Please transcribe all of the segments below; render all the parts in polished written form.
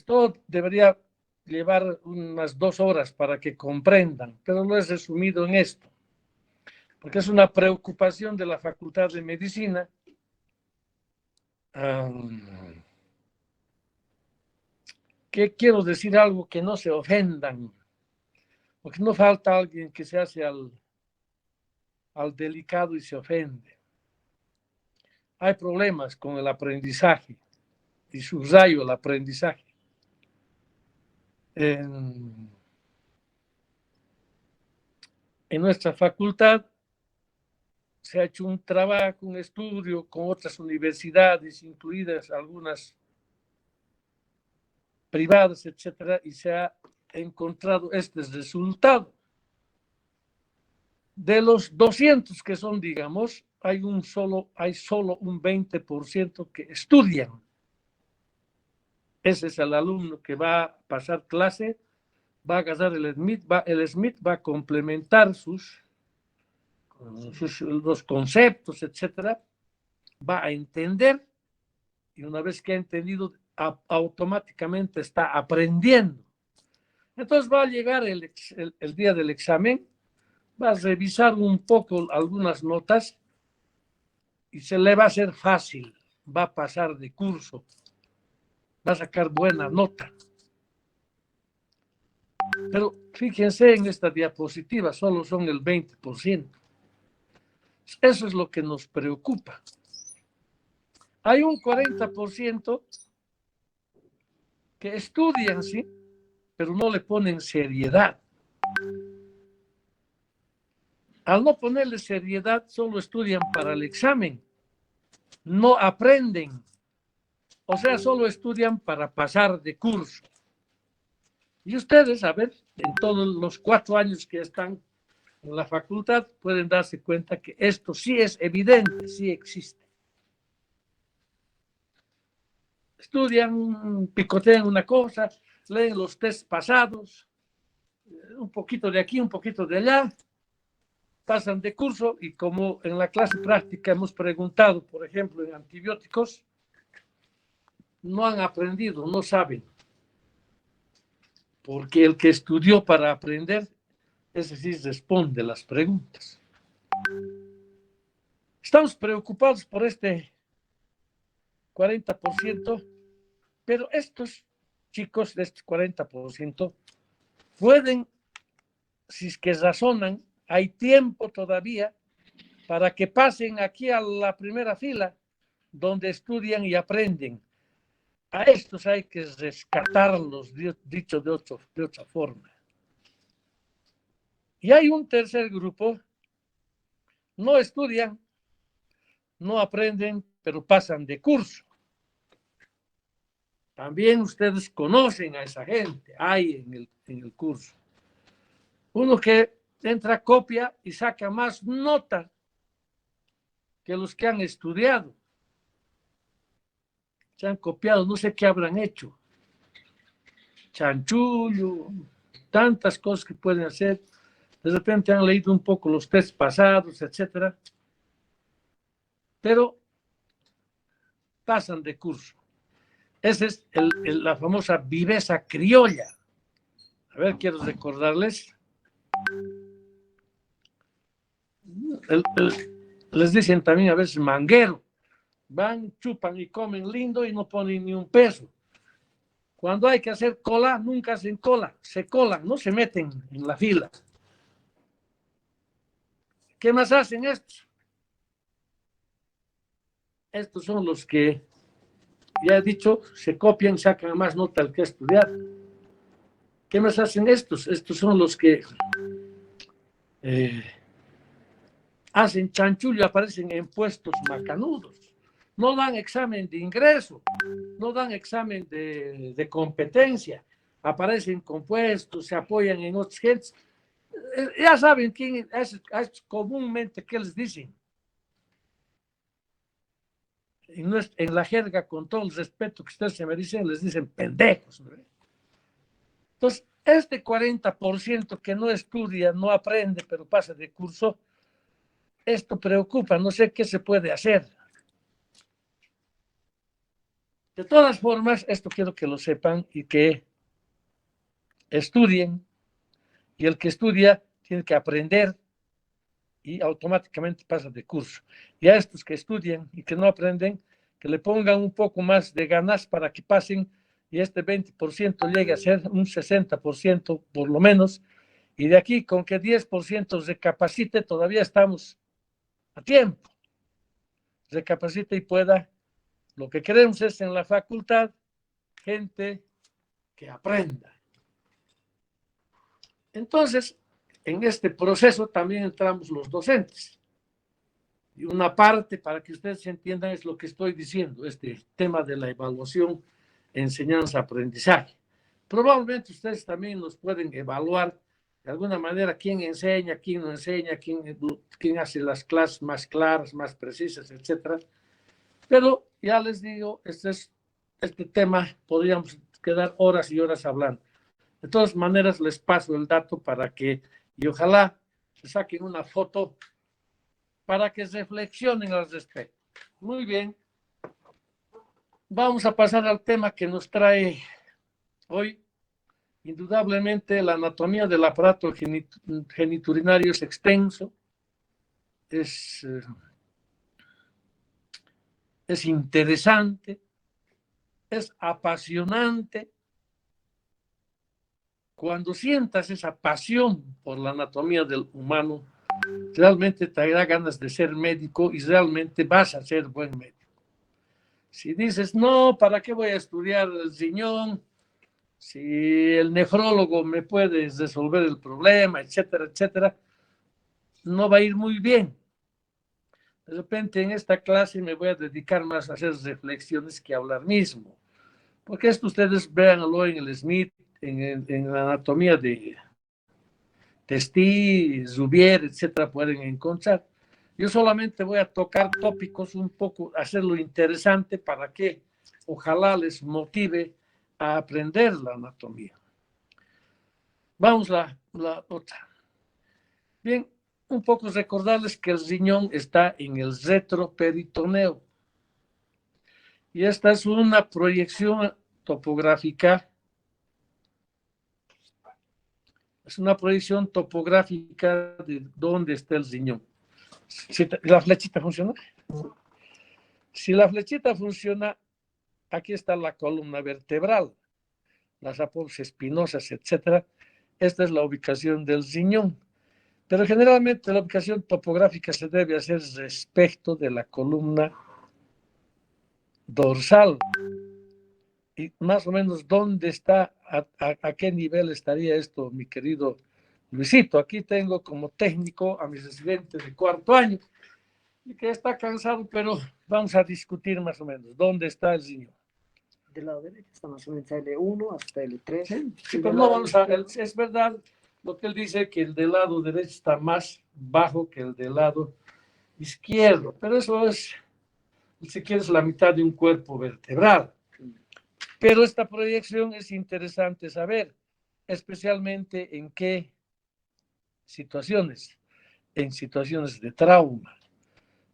Esto debería llevar unas 2 horas para que comprendan, pero lo he resumido en esto, porque es una preocupación de la Facultad de Medicina. Que quiero decir algo que no se ofendan, porque no falta alguien que se hace al delicado y se ofende. Hay problemas con el aprendizaje, y subrayo el aprendizaje. En nuestra facultad se ha hecho un trabajo, un estudio con otras universidades, incluidas algunas privadas, etcétera, y se ha encontrado este resultado. De los 200 que son, digamos, hay solo un 20% que estudian. Ese es el alumno que va a pasar clase, va a agarrar el Smith va a complementar los conceptos, etcétera, va a entender, y una vez que ha entendido, automáticamente está aprendiendo. Entonces va a llegar el día del examen, va a revisar un poco algunas notas y se le va a hacer fácil, va a pasar de curso, va a sacar buena nota. Pero fíjense en esta diapositiva, solo son el 20%. Eso es lo que nos preocupa. Hay un 40% que estudian, sí, pero no le ponen seriedad. Al no ponerle seriedad, solo estudian para el examen. No aprenden. O sea, solo estudian para pasar de curso. Y ustedes, a ver, en todos los 4 años que están en la facultad, pueden darse cuenta que esto sí es evidente, sí existe. Estudian, picotean una cosa, leen los tests pasados, un poquito de aquí, un poquito de allá, pasan de curso, y como en la clase práctica hemos preguntado, por ejemplo, en antibióticos, no han aprendido, no saben. Porque el que estudió para aprender, ese sí responde las preguntas. Estamos preocupados por este 40%, pero estos chicos de este 40% pueden, si es que razonan, hay tiempo todavía para que pasen aquí a la primera fila, donde estudian y aprenden. A estos hay que rescatarlos, dicho de otra forma. Y hay un tercer grupo, no estudian, no aprenden, pero pasan de curso. También ustedes conocen a esa gente, hay en el curso. Uno que entra, copia y saca más nota que los que han estudiado. Se han copiado, no sé qué habrán hecho. Chanchullo, tantas cosas que pueden hacer. De repente han leído un poco los tests pasados, etcétera. Pero pasan de curso. Esa es la famosa viveza criolla. A ver, quiero recordarles. Les dicen también a veces manguero. Van, chupan y comen lindo y no ponen ni un peso. Cuando hay que hacer cola, nunca hacen cola. Se colan, no se meten en la fila. ¿Qué más hacen estos? Estos son los que, ya he dicho, se copian, sacan más nota al que estudiar. ¿Qué más hacen estos? Estos son los que hacen chanchullo, aparecen en puestos macanudos. No dan examen de ingreso, no dan examen de competencia, aparecen con puestos, se apoyan en otras gentes. Ya saben quién es comúnmente qué les dicen. En la jerga, con todo el respeto que ustedes se merecen, les dicen pendejos, ¿no? Entonces, este 40% que no estudia, no aprende, pero pasa de curso, esto preocupa, no sé qué se puede hacer. De todas formas, esto quiero que lo sepan y que estudien, y el que estudia tiene que aprender y automáticamente pasa de curso. Y a estos que estudian y que no aprenden, que le pongan un poco más de ganas para que pasen y este 20% llegue a ser un 60% por lo menos, y de aquí con que 10% recapacite, todavía estamos a tiempo, recapacite y pueda, lo que queremos es en la facultad, gente que aprenda. Entonces, en este proceso también entramos los docentes. Y una parte, para que ustedes entiendan, es lo que estoy diciendo, este tema de la evaluación, enseñanza-aprendizaje. Probablemente ustedes también nos pueden evaluar de alguna manera quién enseña, quién no enseña, quién hace las clases más claras, más precisas, etcétera. Pero ya les digo, este tema podríamos quedar horas y horas hablando. De todas maneras, les paso el dato para que, y ojalá se saquen una foto para que reflexionen al respecto. Muy bien, vamos a pasar al tema que nos trae hoy. Indudablemente, la anatomía del aparato geniturinario es extenso, es interesante, es apasionante. Cuando sientas esa pasión por la anatomía del humano, realmente te da ganas de ser médico y realmente vas a ser buen médico. Si dices, no, ¿para qué voy a estudiar el riñón? Si el nefrólogo me puede resolver el problema, etcétera, etcétera, no va a ir muy bien. De repente en esta clase me voy a dedicar más a hacer reflexiones que a hablar mismo. Porque esto ustedes véanlo en el Smith, en la anatomía de Testi, Zubier, etcétera, pueden encontrar. Yo solamente voy a tocar tópicos un poco, hacerlo interesante para que ojalá les motive a aprender la anatomía. Vamos a la otra. Bien, un poco recordarles que el riñón está en el retroperitoneo. Y esta es una proyección topográfica. Es una proyección topográfica de dónde está el riñón. Si la flechita funciona. Si la flechita funciona, aquí está la columna vertebral, las apófisis espinosas, etcétera. Esta es la ubicación del riñón. Pero generalmente la ubicación topográfica se debe hacer respecto de la columna dorsal. Y más o menos dónde está, a qué nivel estaría esto, mi querido Luisito. Aquí tengo como técnico a mi residente de cuarto año, y que está cansado, pero vamos a discutir más o menos dónde está el riñón. Del lado derecho está más o menos L1 hasta L3. Sí, pero no vamos a, es verdad lo que él dice, que el del lado derecho está más bajo que el del lado izquierdo, pero eso es, si quieres, la mitad de un cuerpo vertebral. Pero esta proyección es interesante saber, especialmente en qué situaciones, en situaciones de trauma.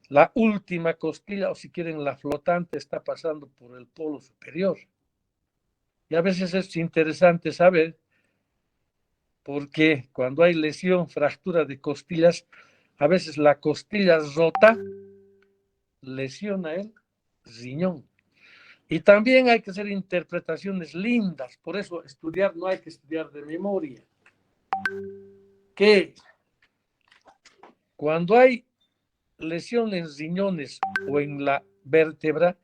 La última costilla, o si quieren la flotante, está pasando por el polo superior. Y a veces es interesante saber, porque cuando hay lesión, fractura de costillas, a veces la costilla rota lesiona el riñón. Y también hay que hacer interpretaciones lindas, por eso estudiar no hay que estudiar de memoria. Que cuando hay lesión en riñones o en la vértebra,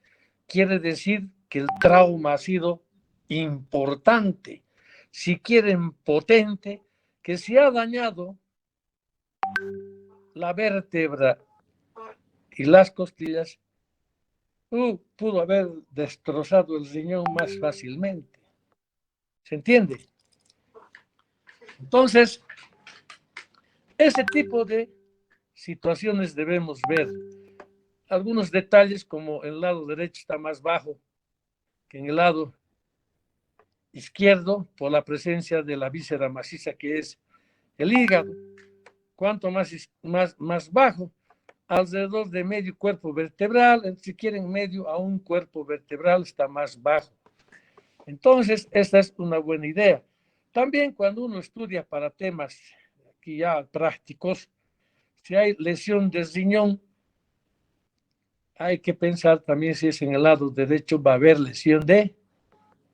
quiere decir que el trauma ha sido importante, si quieren potente, que se ha dañado la vértebra y las costillas, pudo haber destrozado el riñón más fácilmente. ¿Se entiende? Entonces, ese tipo de situaciones debemos ver. Algunos detalles, como el lado derecho está más bajo que en el lado izquierdo, por la presencia de la víscera maciza que es el hígado. Cuanto más bajo, alrededor de medio cuerpo vertebral, si quieren medio a un cuerpo vertebral está más bajo. Entonces, esta es una buena idea. También cuando uno estudia para temas aquí ya prácticos, si hay lesión de riñón, hay que pensar también si es en el lado derecho va a haber lesión de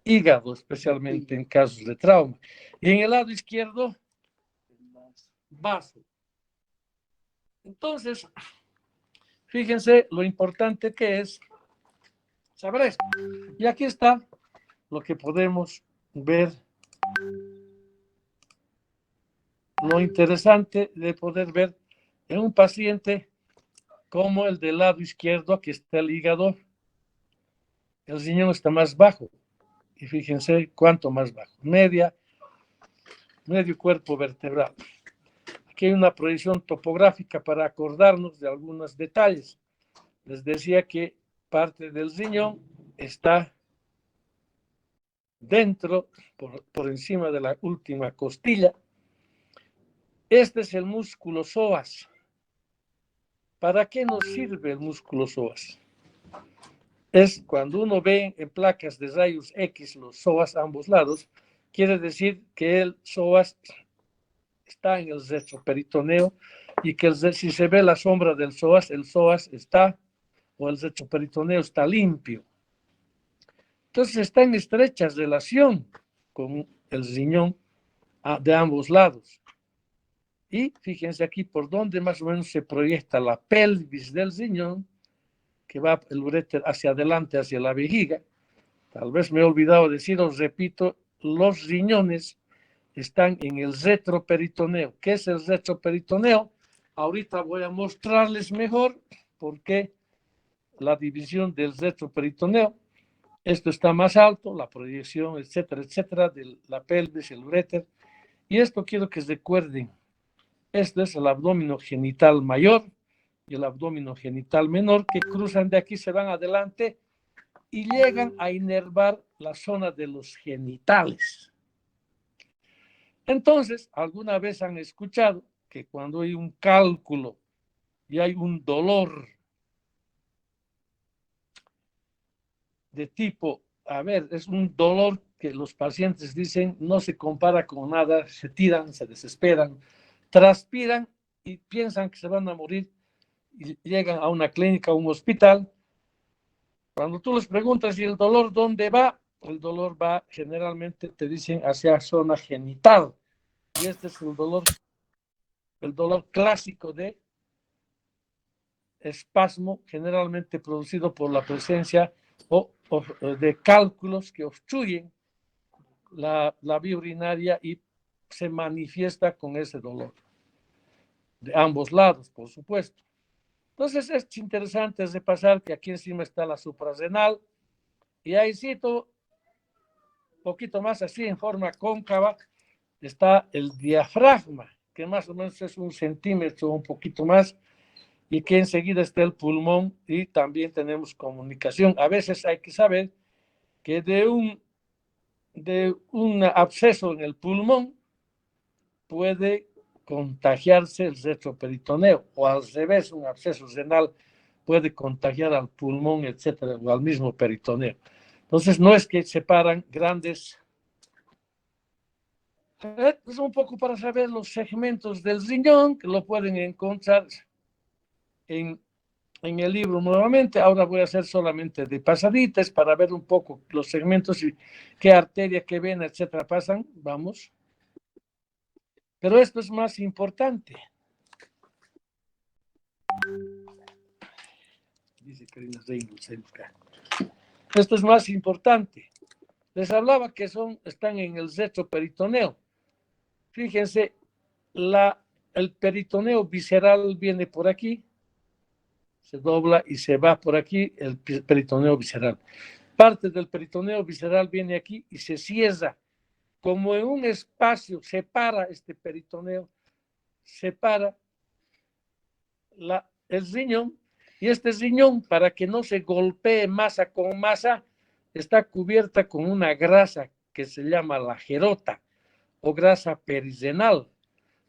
hígado, especialmente en casos de trauma. Y en el lado izquierdo, vaso. Entonces, fíjense lo importante que es saber esto. Y aquí está lo que podemos ver, lo interesante de poder ver en un paciente como el del lado izquierdo, aquí está el hígado, el riñón está más bajo. Y fíjense cuánto más bajo, medio cuerpo vertebral. Aquí hay una proyección topográfica para acordarnos de algunos detalles. Les decía que parte del riñón está dentro, por encima de la última costilla. Este es el músculo psoas. ¿Para qué nos sirve el músculo psoas? Es cuando uno ve en placas de rayos X los psoas a ambos lados, quiere decir que el psoas está en el retroperitoneo y que si se ve la sombra del psoas, el psoas está, o el retroperitoneo está limpio. Entonces está en estrecha relación con el riñón de ambos lados. Y fíjense aquí por donde más o menos se proyecta la pelvis del riñón, que va el uréter hacia adelante, hacia la vejiga. Tal vez me he olvidado deciros, repito, los riñones están en el retroperitoneo. ¿Qué es el retroperitoneo? Ahorita voy a mostrarles mejor por qué la división del retroperitoneo. Esto está más alto, la proyección, etcétera, etcétera, de la pelvis, el uréter. Y esto quiero que recuerden. Esto es el abdomen genital mayor y el abdomen genital menor, que cruzan de aquí, se van adelante y llegan a inervar la zona de los genitales. Entonces, alguna vez han escuchado que cuando hay un cálculo y hay un dolor de tipo, a ver, es un dolor que los pacientes dicen no se compara con nada, se tiran, se desesperan, transpiran y piensan que se van a morir y llegan a una clínica, a un hospital. Cuando tú les preguntas, ¿y el dolor dónde va? El dolor va generalmente, te dicen, hacia zona genital. Y este es el dolor clásico de espasmo, generalmente producido por la presencia o de cálculos que obstruyen la vía urinaria y se manifiesta con ese dolor. De ambos lados, por supuesto. Entonces es interesante repasar que aquí encima está la suprarrenal y ahí cito un poquito más así en forma cóncava está el diafragma, que más o menos es 1 centímetro, un poquito más, y que enseguida está el pulmón y también tenemos comunicación. A veces hay que saber que de un absceso en el pulmón puede contagiarse el retroperitoneo, o al revés, un absceso renal puede contagiar al pulmón, etcétera, o al mismo peritoneo. Entonces, no es que separan grandes. Es un poco para saber los segmentos del riñón, que lo pueden encontrar en el libro nuevamente. Ahora voy a hacer solamente de pasaditas para ver un poco los segmentos y qué arteria, qué vena, etcétera pasan. Vamos. Pero esto es más importante. Dice Karina Reynolds. Esto es más importante. Les hablaba que están en el retroperitoneo. Fíjense, el peritoneo visceral viene por aquí, se dobla y se va por aquí el peritoneo visceral. Parte del peritoneo visceral viene aquí y se cierra. Como en un espacio separa este peritoneo, separa el riñón, y este riñón, para que no se golpee masa con masa, está cubierta con una grasa que se llama la gerota o grasa perirenal.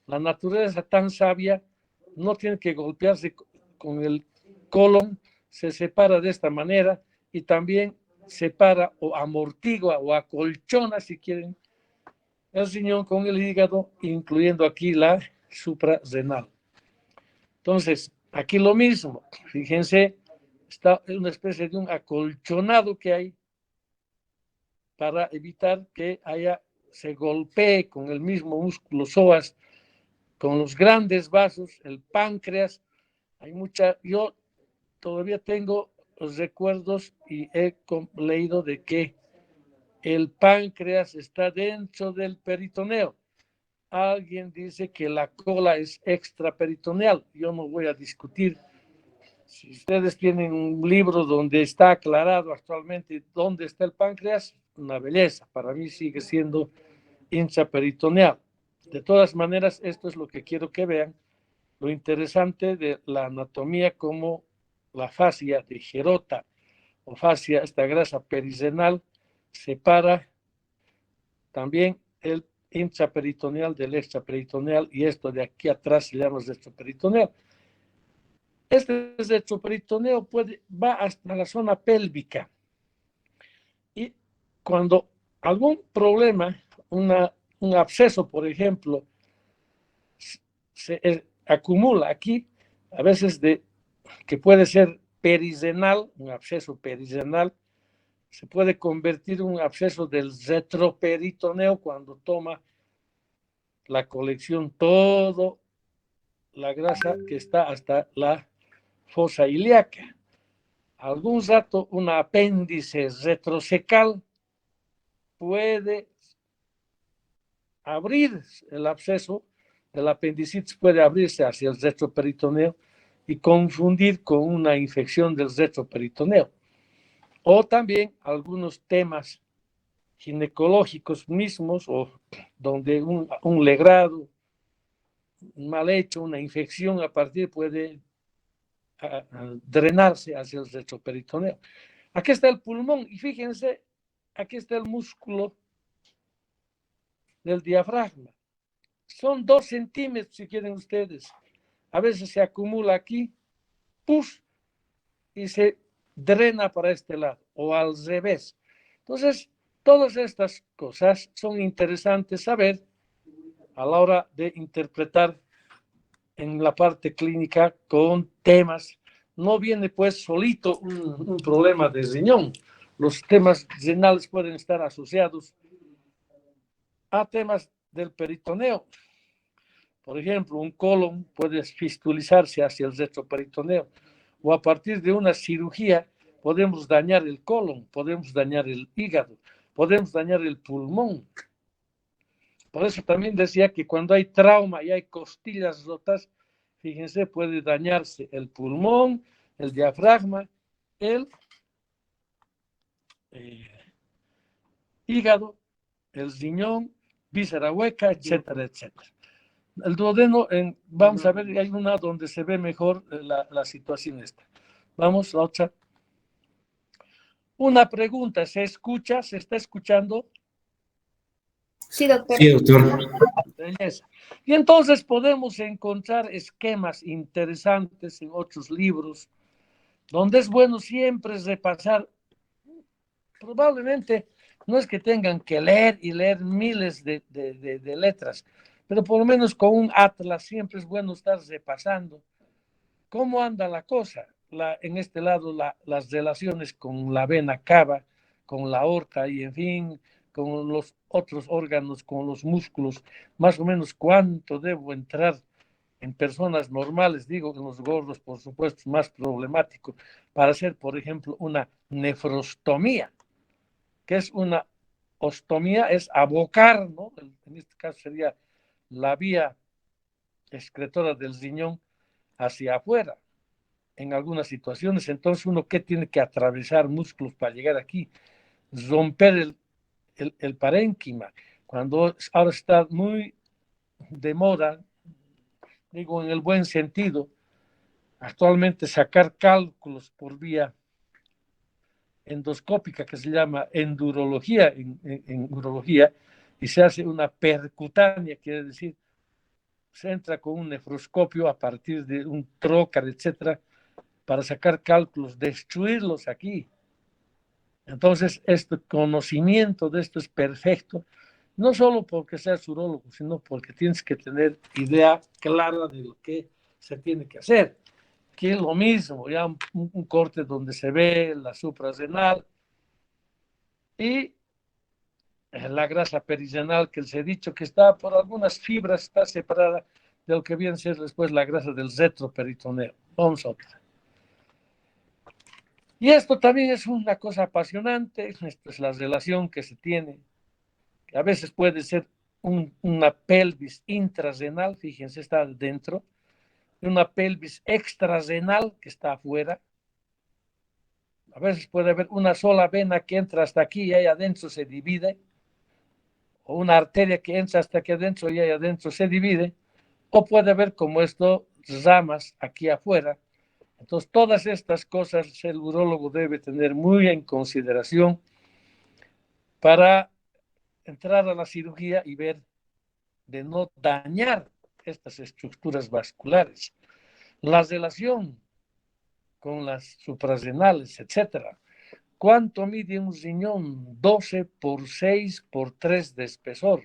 La naturaleza tan sabia no tiene que golpearse con el colon se separa de esta manera y también separa o amortigua o acolchona, si quieren, el riñón con el hígado, incluyendo aquí la suprarrenal. Entonces, aquí lo mismo, fíjense, está una especie de un acolchonado que hay para evitar que se golpee con el mismo músculo psoas, con los grandes vasos, el páncreas. Yo todavía tengo los recuerdos y he leído de que el páncreas está dentro del peritoneo. Alguien dice que la cola es extraperitoneal. Yo no voy a discutir. Si ustedes tienen un libro donde está aclarado actualmente dónde está el páncreas, una belleza. Para mí sigue siendo intraperitoneal. De todas maneras, esto es lo que quiero que vean. Lo interesante de la anatomía, como la fascia de Gerota o fascia, esta grasa perirenal, separa también el intraperitoneal del extraperitoneal, y esto de aquí atrás se llama retroperitoneal. Este retroperitoneo va hasta la zona pélvica, y cuando algún problema, un absceso, por ejemplo, se acumula aquí, a veces que puede ser perirenal, un absceso perirenal, se puede convertir en un absceso del retroperitoneo cuando toma la colección todo la grasa que está hasta la fosa ilíaca. Algún rato un apéndice retrocecal puede abrir el absceso, el apendicitis puede abrirse hacia el retroperitoneo y confundir con una infección del retroperitoneo. O también algunos temas ginecológicos mismos, o donde un legrado mal hecho, una infección a partir puede drenarse hacia el retroperitoneo. Aquí está el pulmón y fíjense, aquí está el músculo del diafragma. Son 2 centímetros si quieren ustedes. A veces se acumula aquí, ¡puf!, y se drena para este lado o al revés. Entonces, todas estas cosas son interesantes saber a la hora de interpretar en la parte clínica con temas. No viene pues solito un problema de riñón. Los temas renales pueden estar asociados a temas del peritoneo. Por ejemplo, un colon puede fistulizarse hacia el retroperitoneo, o a partir de una cirugía podemos dañar el colon, podemos dañar el hígado, podemos dañar el pulmón. Por eso también decía que cuando hay trauma y hay costillas rotas, fíjense, puede dañarse el pulmón, el diafragma, el hígado, el riñón, víscera hueca, etcétera, etcétera. El duodeno, vamos a ver, hay una donde se ve mejor la situación esta. Vamos, la otra. Una pregunta, ¿se escucha? ¿Se está escuchando? Sí, doctor. Sí, doctor. Belleza. Y entonces podemos encontrar esquemas interesantes en otros libros, donde es bueno siempre repasar. Probablemente no es que tengan que leer y leer miles de letras, pero por lo menos con un atlas siempre es bueno estar repasando cómo anda la cosa. En este lado, las relaciones con la vena cava, con la aorta y, en fin, con los otros órganos, con los músculos, más o menos cuánto debo entrar en personas normales, digo, en los gordos, por supuesto, es más problemático, para hacer, por ejemplo, una nefrostomía, que es una ostomía, es abocar, ¿no? En este caso sería la vía excretora del riñón hacia afuera en algunas situaciones. Entonces, uno que tiene que atravesar músculos para llegar aquí, romper el parénquima. Cuando ahora está muy de moda, digo en el buen sentido, actualmente sacar cálculos por vía endoscópica, que se llama endurología en urología, y se hace una percutánea, quiere decir se entra con un nefroscopio a partir de un trocar, etcétera, para sacar cálculos, destruirlos aquí. Entonces, este conocimiento de esto es perfecto, no solo porque seas urólogo, sino porque tienes que tener idea clara de lo que se tiene que hacer. Que es lo mismo, ya un corte donde se ve la suprarrenal y la grasa perirenal que les he dicho que está por algunas fibras, está separada de lo que viene a ser después la grasa del retroperitoneo. Vamos a otra. Y esto también es una cosa apasionante, esto es la relación que se tiene, que a veces puede ser una pelvis intrarrenal, fíjense, está dentro, y una pelvis extrarrenal que está afuera. A veces puede haber una sola vena que entra hasta aquí y ahí adentro se divide, o una arteria que entra hasta aquí adentro y ahí adentro se divide, o puede haber como esto, ramas aquí afuera. Entonces, todas estas cosas el urólogo debe tener muy en consideración para entrar a la cirugía y ver de no dañar estas estructuras vasculares. La relación con las suprarrenales, etcétera. ¿Cuánto mide un riñón? 12 por 6 por 3 de espesor.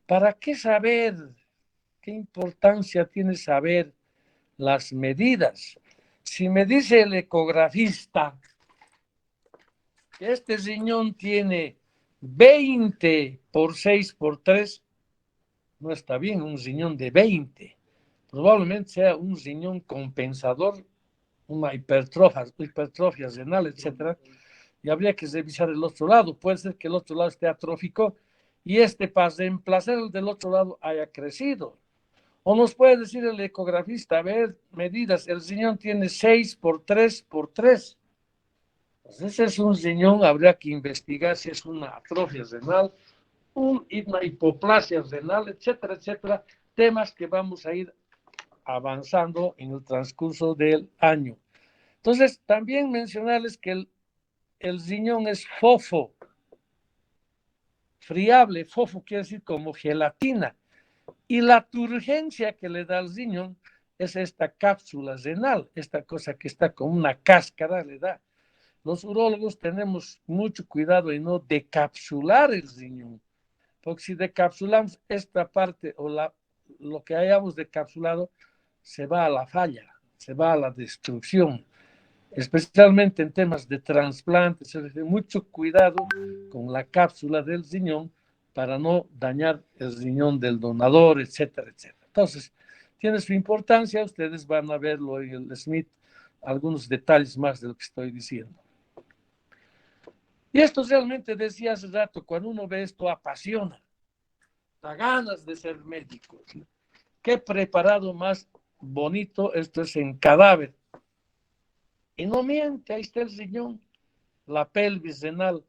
¿Para qué saber? ¿Qué importancia tiene saber las medidas? Si me dice el ecografista que este riñón tiene 20 por 6 por 3, no está bien un riñón de 20. Probablemente sea un riñón compensador, una hipertrofia renal, etcétera. Y habría que revisar el otro lado. Puede ser que el otro lado esté atrófico y para reemplazar el del otro lado haya crecido. O nos puede decir el ecografista, a ver, medidas, el riñón tiene 6 por 3 por 3. Pues ese es un riñón, habría que investigar si es una atrofia renal, una hipoplasia renal, etcétera, etcétera. Temas que vamos a ir avanzando en el transcurso del año. Entonces, también mencionarles que el riñón es fofo, friable, fofo quiere decir como gelatina, y la turgencia que le da al riñón es esta cápsula renal, esta cosa que está con una cáscara, le da. Los urólogos tenemos mucho cuidado en no decapsular el riñón, porque si decapsulamos esta parte o lo que hayamos decapsulado, se va a la falla, se va a la destrucción. Especialmente en temas de trasplantes, se refiere mucho cuidado con la cápsula del riñón para no dañar el riñón del donador, etcétera, etcétera. Entonces, tiene su importancia, ustedes van a verlo en el Smith, algunos detalles más de lo que estoy diciendo. Y esto realmente decía hace rato, cuando uno ve esto apasiona, da ganas de ser médico. Qué preparado más bonito, esto es en cadáver. Y no miente, ahí está el riñón, la pelvis renal.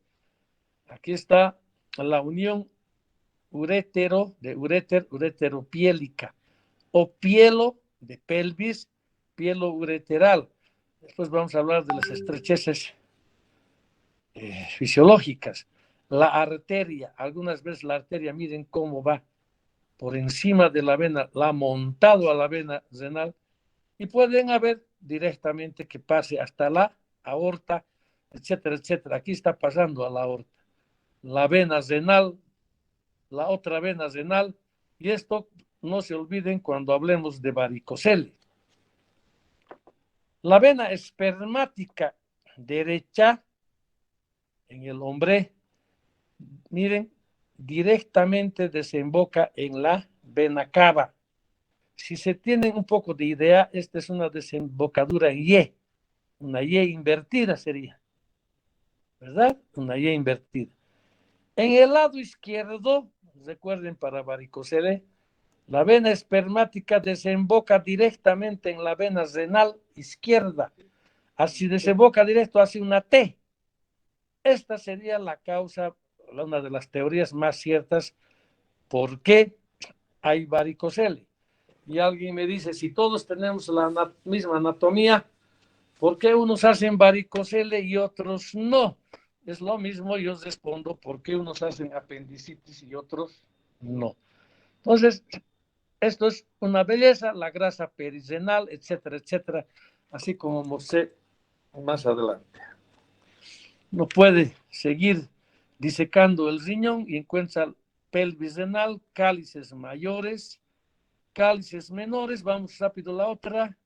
Aquí está la unión ureteropiélica o pielo de pelvis, pielo ureteral. Después vamos a hablar de las estrecheces fisiológicas. La arteria, algunas veces la arteria, miren cómo va por encima de la vena, la ha montado a la vena renal y pueden haber directamente que pase hasta la aorta, etcétera, etcétera. Aquí está pasando a la aorta. La vena renal, la otra vena renal, y esto no se olviden cuando hablemos de varicocele. La vena espermática derecha en el hombre, miren, directamente desemboca en la vena cava. Si se tienen un poco de idea, esta es una desembocadura en Y, una Y invertida sería, ¿verdad? Una Y invertida. En el lado izquierdo, recuerden para varicocele, la vena espermática desemboca directamente en la vena renal izquierda. Así desemboca directo hacia una T. Esta sería la causa, una de las teorías más ciertas, por qué hay varicocele. Y alguien me dice, si todos tenemos la misma anatomía, ¿por qué unos hacen varicocele y otros no? Es lo mismo, yo respondo, ¿por qué unos hacen apendicitis y otros no? Entonces, esto es una belleza, la grasa perirenal, etcétera, etcétera, así como mostré más adelante. No puede seguir disecando el riñón y encuentra pelvis renal, cálices mayores, cálices menores, vamos rápido a la otra,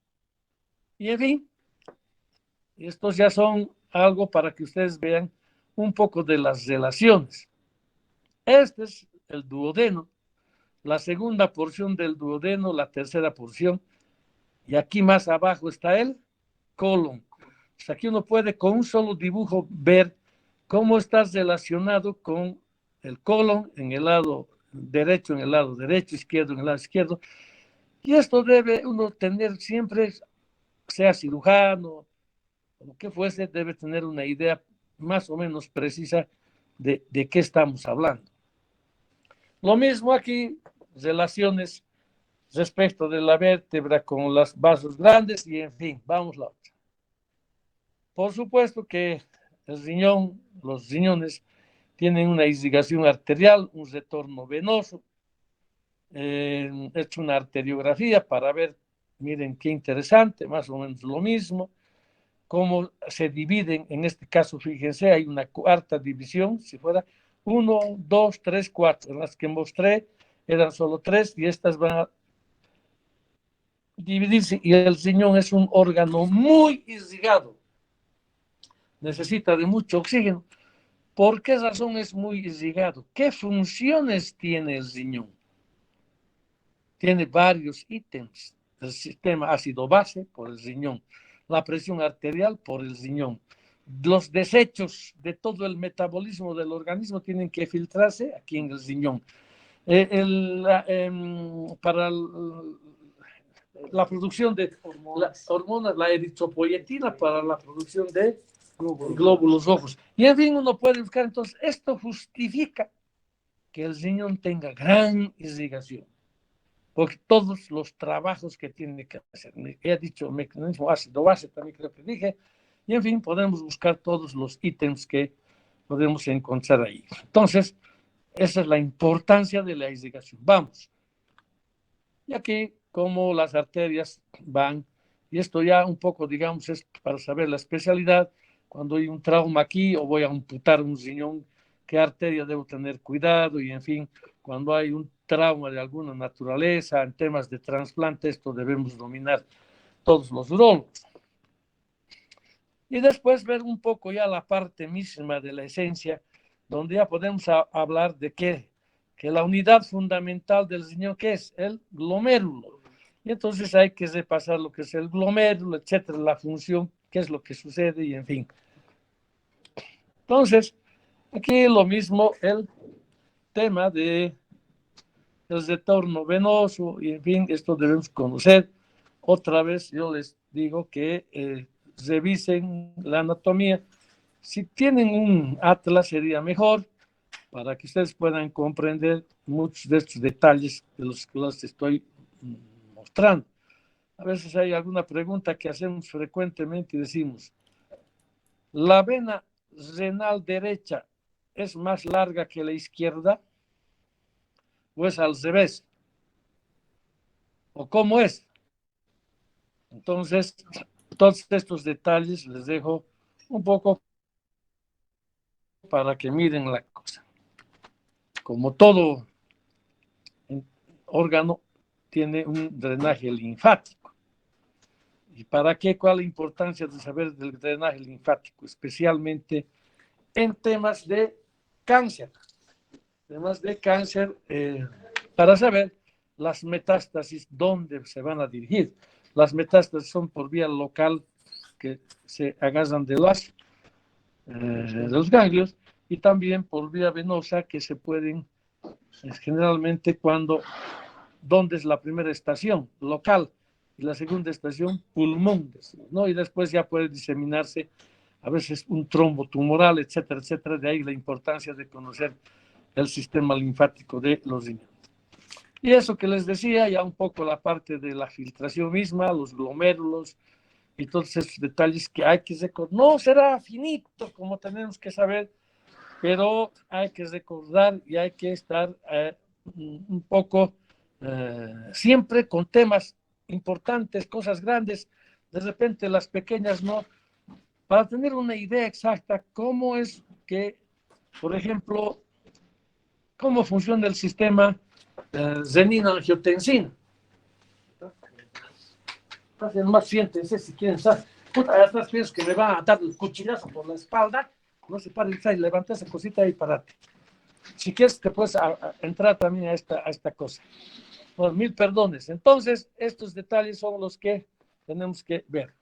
y en fin, estos ya son algo para que ustedes vean un poco de las relaciones. Este es el duodeno, la segunda porción del duodeno, la tercera porción, y aquí más abajo está el colon. Pues aquí uno puede con un solo dibujo ver cómo está relacionado con el colon en el lado derecho, izquierdo en el lado izquierdo, y esto debe uno tener siempre, sea cirujano, o lo que fuese, debe tener una idea más o menos precisa de qué estamos hablando. Lo mismo aquí, relaciones respecto de la vértebra con los vasos grandes y en fin, vamos la otra. Por supuesto que el riñón, los riñones tienen una irrigación arterial, un retorno venoso. He hecho una arteriografía para ver, miren qué interesante, más o menos lo mismo, cómo se dividen, en este caso, fíjense, hay una cuarta división, si fuera 1, 2, 3, 4, las que mostré eran solo 3 y estas van a dividirse y el riñón es un órgano muy irrigado, necesita de mucho oxígeno. ¿Por qué razón es muy irrigado? ¿Qué funciones tiene el riñón? Tiene varios ítems. El sistema ácido-base por el riñón, la presión arterial por el riñón. Los desechos de todo el metabolismo del organismo tienen que filtrarse aquí en el riñón. Para la producción de hormonas, la eritropoyetina para la producción de glóbulos rojos. Y en fin, uno puede buscar, entonces, esto justifica que el riñón tenga gran irrigación, porque todos los trabajos que tiene que hacer, he dicho mecanismo ácido-base, también creo que dije, y en fin, podemos buscar todos los ítems que podemos encontrar ahí. Entonces, esa es la importancia de la irrigación. Vamos. Y aquí, como las arterias van, y esto ya un poco, digamos, es para saber la especialidad, cuando hay un trauma aquí o voy a amputar un riñón, qué arteria debo tener cuidado, y en fin, cuando hay un trauma de alguna naturaleza, en temas de trasplante, esto debemos dominar todos los urólogos. Y después ver un poco ya la parte misma de la esencia, donde ya podemos hablar de que la unidad fundamental del riñón, ¿qué es? El glomérulo. Y entonces hay que repasar lo que es el glomérulo, etcétera, la función, qué es lo que sucede y en fin. Entonces, aquí lo mismo el tema de el retorno venoso y en fin, esto debemos conocer. Otra vez yo les digo que revisen la anatomía. Si tienen un atlas sería mejor para que ustedes puedan comprender muchos de estos detalles de los que les estoy mostrando. A veces hay alguna pregunta que hacemos frecuentemente y decimos, ¿la vena renal derecha es más larga que la izquierda? ¿O es al revés? ¿O cómo es? Entonces, todos estos detalles les dejo un poco para que miren la cosa. Como todo órgano tiene un drenaje linfático. ¿Y para qué? ¿Cuál es la importancia de saber del drenaje linfático? Especialmente en temas de cáncer. Temas de cáncer, para saber las metástasis, dónde se van a dirigir. Las metástasis son por vía local que se agarran de los ganglios y también por vía venosa que se pueden, generalmente ¿dónde es la primera estación? Local. Y la segunda estación, pulmón, ¿no? Y después ya puede diseminarse a veces un trombo tumoral, etcétera, etcétera. De ahí la importancia de conocer el sistema linfático de los riñones. Y eso que les decía, ya un poco la parte de la filtración misma, los glomérulos y todos esos detalles que hay que recordar. No será finito como tenemos que saber, pero hay que recordar y hay que estar un poco siempre con temas importantes, cosas grandes, de repente las pequeñas no, para tener una idea exacta cómo es que, por ejemplo, cómo funciona el sistema renina-angiotensina. Más siéntense si quieren. Puta, atrás pienso que me va a dar el cuchillazo por la espalda. No se pare, levanta esa cosita y parate. Si quieres, te puedes entrar también a esta cosa. Bueno, mil perdones. Entonces, estos detalles son los que tenemos que ver.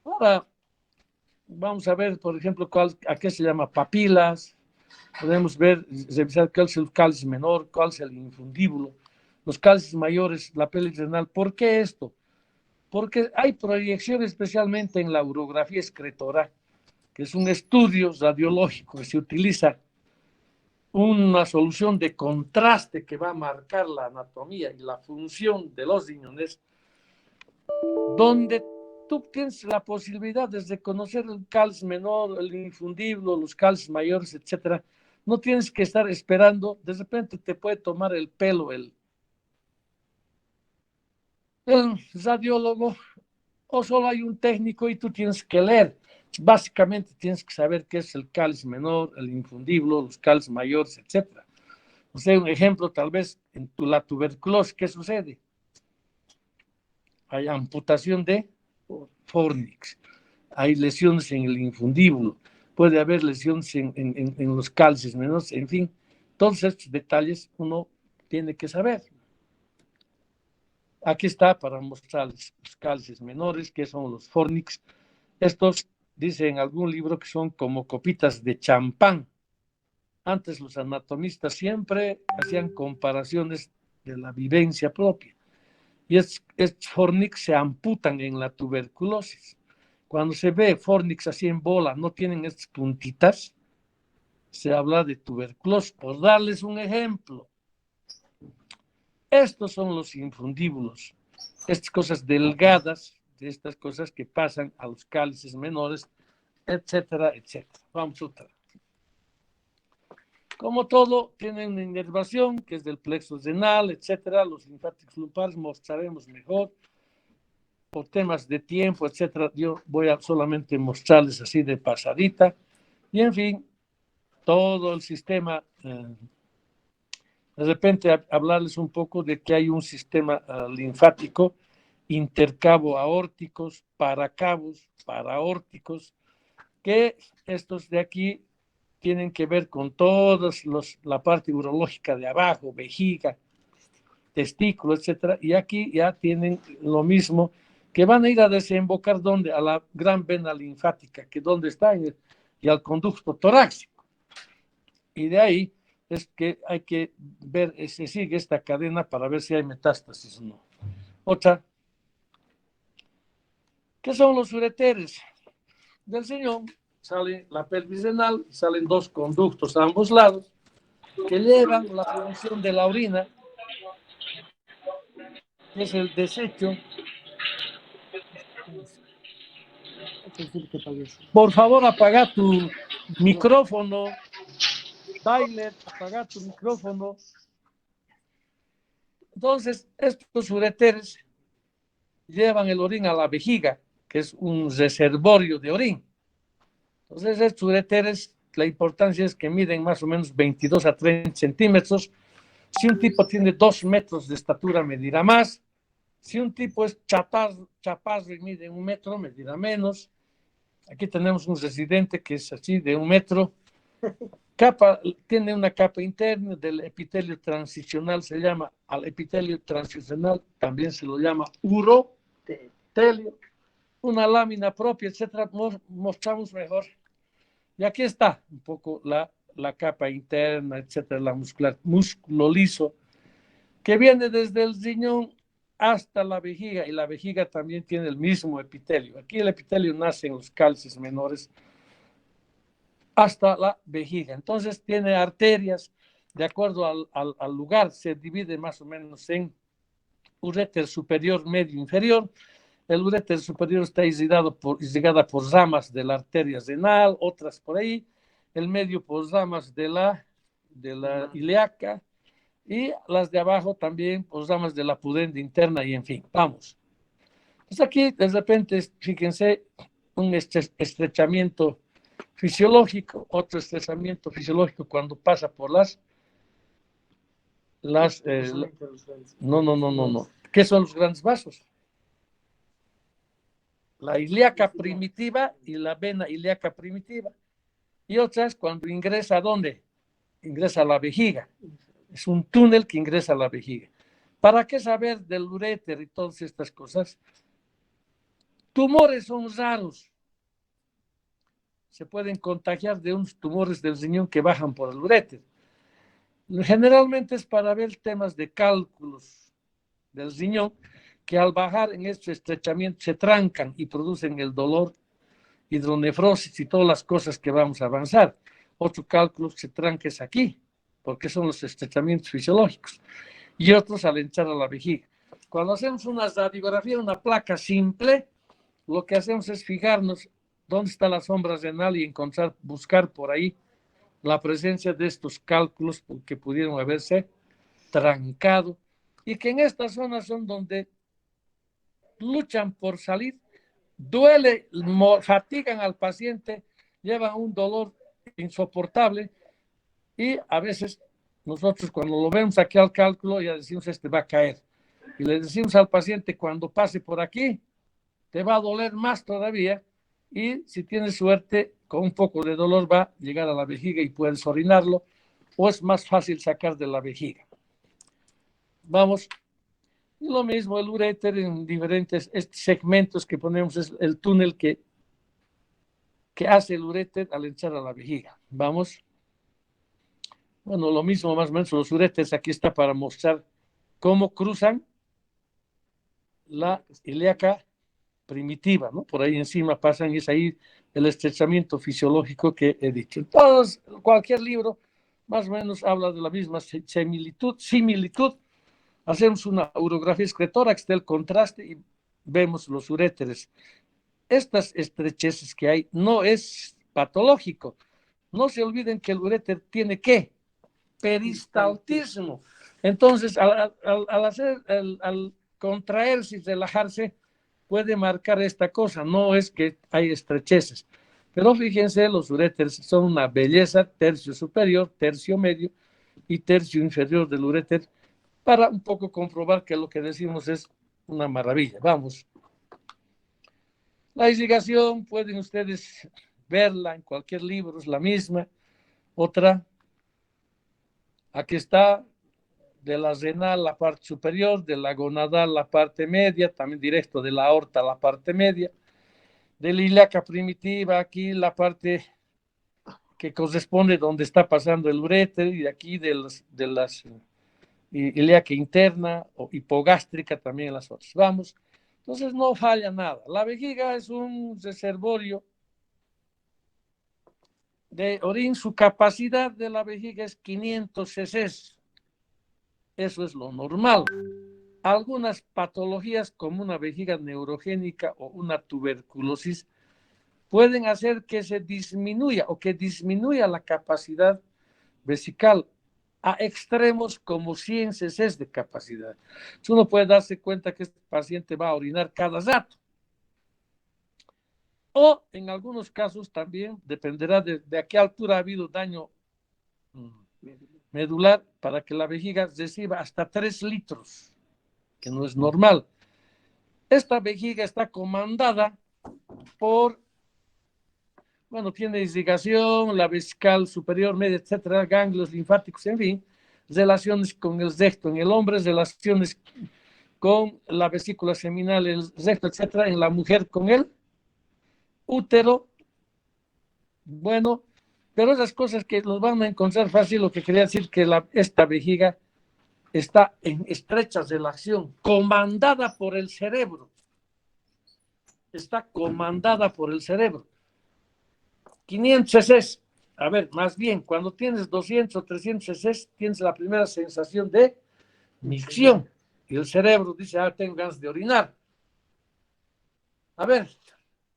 Ahora, vamos a ver, por ejemplo, a qué se llama papilas. Podemos ver, revisar cuál es el cáliz menor, cuál es el infundíbulo, los cálices mayores, la pelvis renal. ¿Por qué esto? Porque hay proyección especialmente en la urografía excretora, que es un estudio radiológico que se utiliza una solución de contraste que va a marcar la anatomía y la función de los riñones, donde tú tienes la posibilidad de reconocer el cáliz menor, el infundíbulo, los cálices mayores, etcétera. No tienes que estar esperando, de repente te puede tomar el pelo el radiólogo, o solo hay un técnico y tú tienes que leer. Básicamente tienes que saber qué es el cáliz menor, el infundíbulo, los cálices mayores, etcétera. O sea, un ejemplo, tal vez en la tuberculosis, ¿qué sucede? Hay amputación de fornix, hay lesiones en el infundíbulo, puede haber lesiones en los cálices menores, en fin, todos estos detalles uno tiene que saber. Aquí está para mostrarles los cálices menores, que son los fornix. Estos, dice en algún libro, que son como copitas de champán. Antes los anatomistas siempre hacían comparaciones de la vivencia propia. Y estos fornix se amputan en la tuberculosis. Cuando se ve fornix así en bola, no tienen estas puntitas, se habla de tuberculosis. Por darles un ejemplo, estos son los infundíbulos, estas cosas delgadas, de estas cosas que pasan a los cálices menores, etcétera, etcétera. Vamos otra. Como todo, tiene una inervación que es del plexo renal, etcétera. Los linfáticos lumpares mostraremos mejor. Por temas de tiempo, etcétera, yo voy a solamente mostrarles así de pasadita. Y en fin, todo el sistema, de repente hablarles un poco de que hay un sistema linfático, intercabo aórticos, paracabos, paraórticos, que estos de aquí tienen que ver con todos la parte urológica de abajo, vejiga, testículo, etcétera, y aquí ya tienen lo mismo, que van a ir a desembocar donde, a la gran vena linfática, que donde está, y al conducto torácico. Y de ahí es que hay que ver, se sigue esta cadena para ver si hay metástasis o no. Otra, ¿qué son los ureteres? Del riñón sale la pelvis renal, salen dos conductos a ambos lados, que llevan la función de la orina, que es el desecho. Por favor, apaga tu micrófono. Tyler, apaga tu micrófono. Entonces, estos ureteres llevan el orín a la vejiga, que es un reservorio de orín. Entonces, estos ureteres, la importancia es que miden más o menos 22 a 30 centímetros. Si un tipo tiene 2 metros de estatura, medirá más. Si un tipo es chaparro y mide 1 metro, medirá menos. Aquí tenemos un residente que es así, de 1 metro. Tiene una capa interna del epitelio transicional, se llama al epitelio transicional, también se lo llama urotelio, una lámina propia, etcétera. Mostramos mejor. Y aquí está un poco la capa interna, etcétera, la músculo liso, que viene desde el riñón hasta la vejiga, y la vejiga también tiene el mismo epitelio. Aquí el epitelio nace en los cálices menores hasta la vejiga. Entonces tiene arterias, de acuerdo al lugar, se divide más o menos en uréter superior, medio, inferior. El uréter superior está irrigada por ramas de la arteria renal, otras por ahí. El medio por ramas de la ilíaca. y las de abajo también, pues ramas de la pudenda interna y en fin, vamos. Pues aquí de repente, fíjense, un estrechamiento fisiológico, otro estrechamiento fisiológico cuando pasa por no. ¿Qué son los grandes vasos? La ilíaca primitiva y la vena ilíaca primitiva. Y otras cuando ingresa ¿a dónde? Ingresa a la vejiga. Es un túnel que ingresa a la vejiga. ¿Para qué saber del uréter y todas estas cosas? Tumores son raros. Se pueden contagiar de unos tumores del riñón que bajan por el uréter. Generalmente es para ver temas de cálculos del riñón que al bajar en este estrechamiento se trancan y producen el dolor, hidronefrosis y todas las cosas que vamos a avanzar. Otro cálculo que se tranca es aquí, porque son los estrechamientos fisiológicos, y otros al entrar a la vejiga. Cuando hacemos una radiografía, una placa simple, lo que hacemos es fijarnos dónde está la sombra renal y encontrar, buscar por ahí la presencia de estos cálculos que pudieron haberse trancado y que en estas zonas son donde luchan por salir, duele, fatigan al paciente, llevan un dolor insoportable y a veces nosotros cuando lo vemos aquí al cálculo ya decimos este va a caer y le decimos al paciente cuando pase por aquí te va a doler más todavía y si tienes suerte con un poco de dolor va a llegar a la vejiga y puedes orinarlo o es más fácil sacar de la vejiga. Vamos, y lo mismo el uréter en diferentes segmentos que ponemos es el túnel que hace el uréter al entrar a la vejiga. Vamos. Bueno, lo mismo más o menos los uréteres aquí está para mostrar cómo cruzan la ilíaca primitiva, ¿no? Por ahí encima pasan y es ahí el estrechamiento fisiológico que he dicho. Entonces, cualquier libro más o menos habla de la misma similitud. Hacemos una urografía excretora que esté el contraste y vemos los uréteres. Estas estrecheces que hay no es patológico. No se olviden que el uréter tiene ¿qué? Peristaltismo. Entonces, al contraerse y relajarse, puede marcar esta cosa. No es que hay estrecheces. Pero fíjense, los uréteres son una belleza, tercio superior, tercio medio y tercio inferior del uréter, para un poco comprobar que lo que decimos es una maravilla. Vamos. La irrigación, pueden ustedes verla en cualquier libro, es la misma. Otra, aquí está, de la renal la parte superior, de la gonadal la parte media, también directo de la aorta la parte media, de la ilíaca primitiva aquí la parte que corresponde donde está pasando el uréter y aquí de las ilíaca interna o hipogástrica también en las otras. Vamos, entonces no falla nada. La vejiga es un reservorio de orín, su capacidad de la vejiga es 500 cc. Eso es lo normal. Algunas patologías como una vejiga neurogénica o una tuberculosis pueden hacer que se disminuya o que disminuya la capacidad vesical a extremos como 100 cc de capacidad. Uno puede darse cuenta que este paciente va a orinar cada rato. O en algunos casos también dependerá de a qué altura ha habido daño medular para que la vejiga reciba hasta 3 litros, que no es normal. Esta vejiga está comandada por, bueno, tiene irrigación, la vesical superior, media, etcétera, ganglios linfáticos, en fin, relaciones con el recto en el hombre, relaciones con la vesícula seminal, el recto, etcétera, en la mujer con el útero. Bueno, pero esas cosas que nos van a encontrar fácil, lo que quería decir que esta vejiga está en estrecha relación, comandada por el cerebro. Está comandada por el cerebro. 500 cc. A ver, más bien, cuando tienes 200 o 300 cc, tienes la primera sensación de micción. Y el cerebro dice, tengo ganas de orinar. A ver,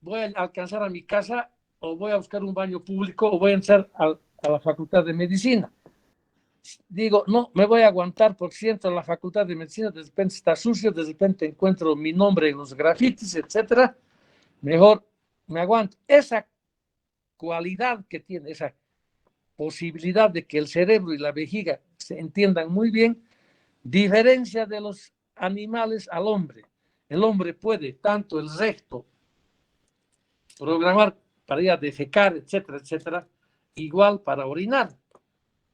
voy a alcanzar a mi casa o voy a buscar un baño público o voy a entrar a la facultad de medicina. digo, no, me voy a aguantar porque si entro a la facultad de medicina, de repente está sucio, de repente encuentro mi nombre en los grafitis, etcétera, mejor me aguanto. Esa cualidad que tiene, esa posibilidad de que el cerebro y la vejiga se entiendan muy bien, diferencia de los animales al hombre. El hombre puede tanto el recto programar para ir a defecar, etcétera, etcétera, igual para orinar.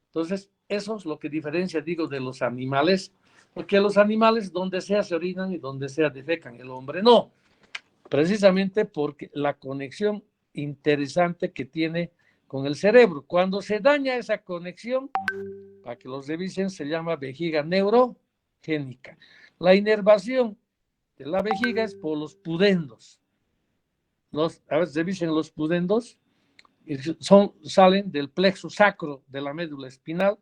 Entonces, eso es lo que diferencia, digo, de los animales, porque los animales donde sea se orinan y donde sea defecan, el hombre no, precisamente porque la conexión interesante que tiene con el cerebro. Cuando se daña esa conexión, para que los revisen, se llama vejiga neurogénica. La inervación de la vejiga es por los pudendos. A veces revisen los pudendos, salen del plexo sacro de la médula espinal,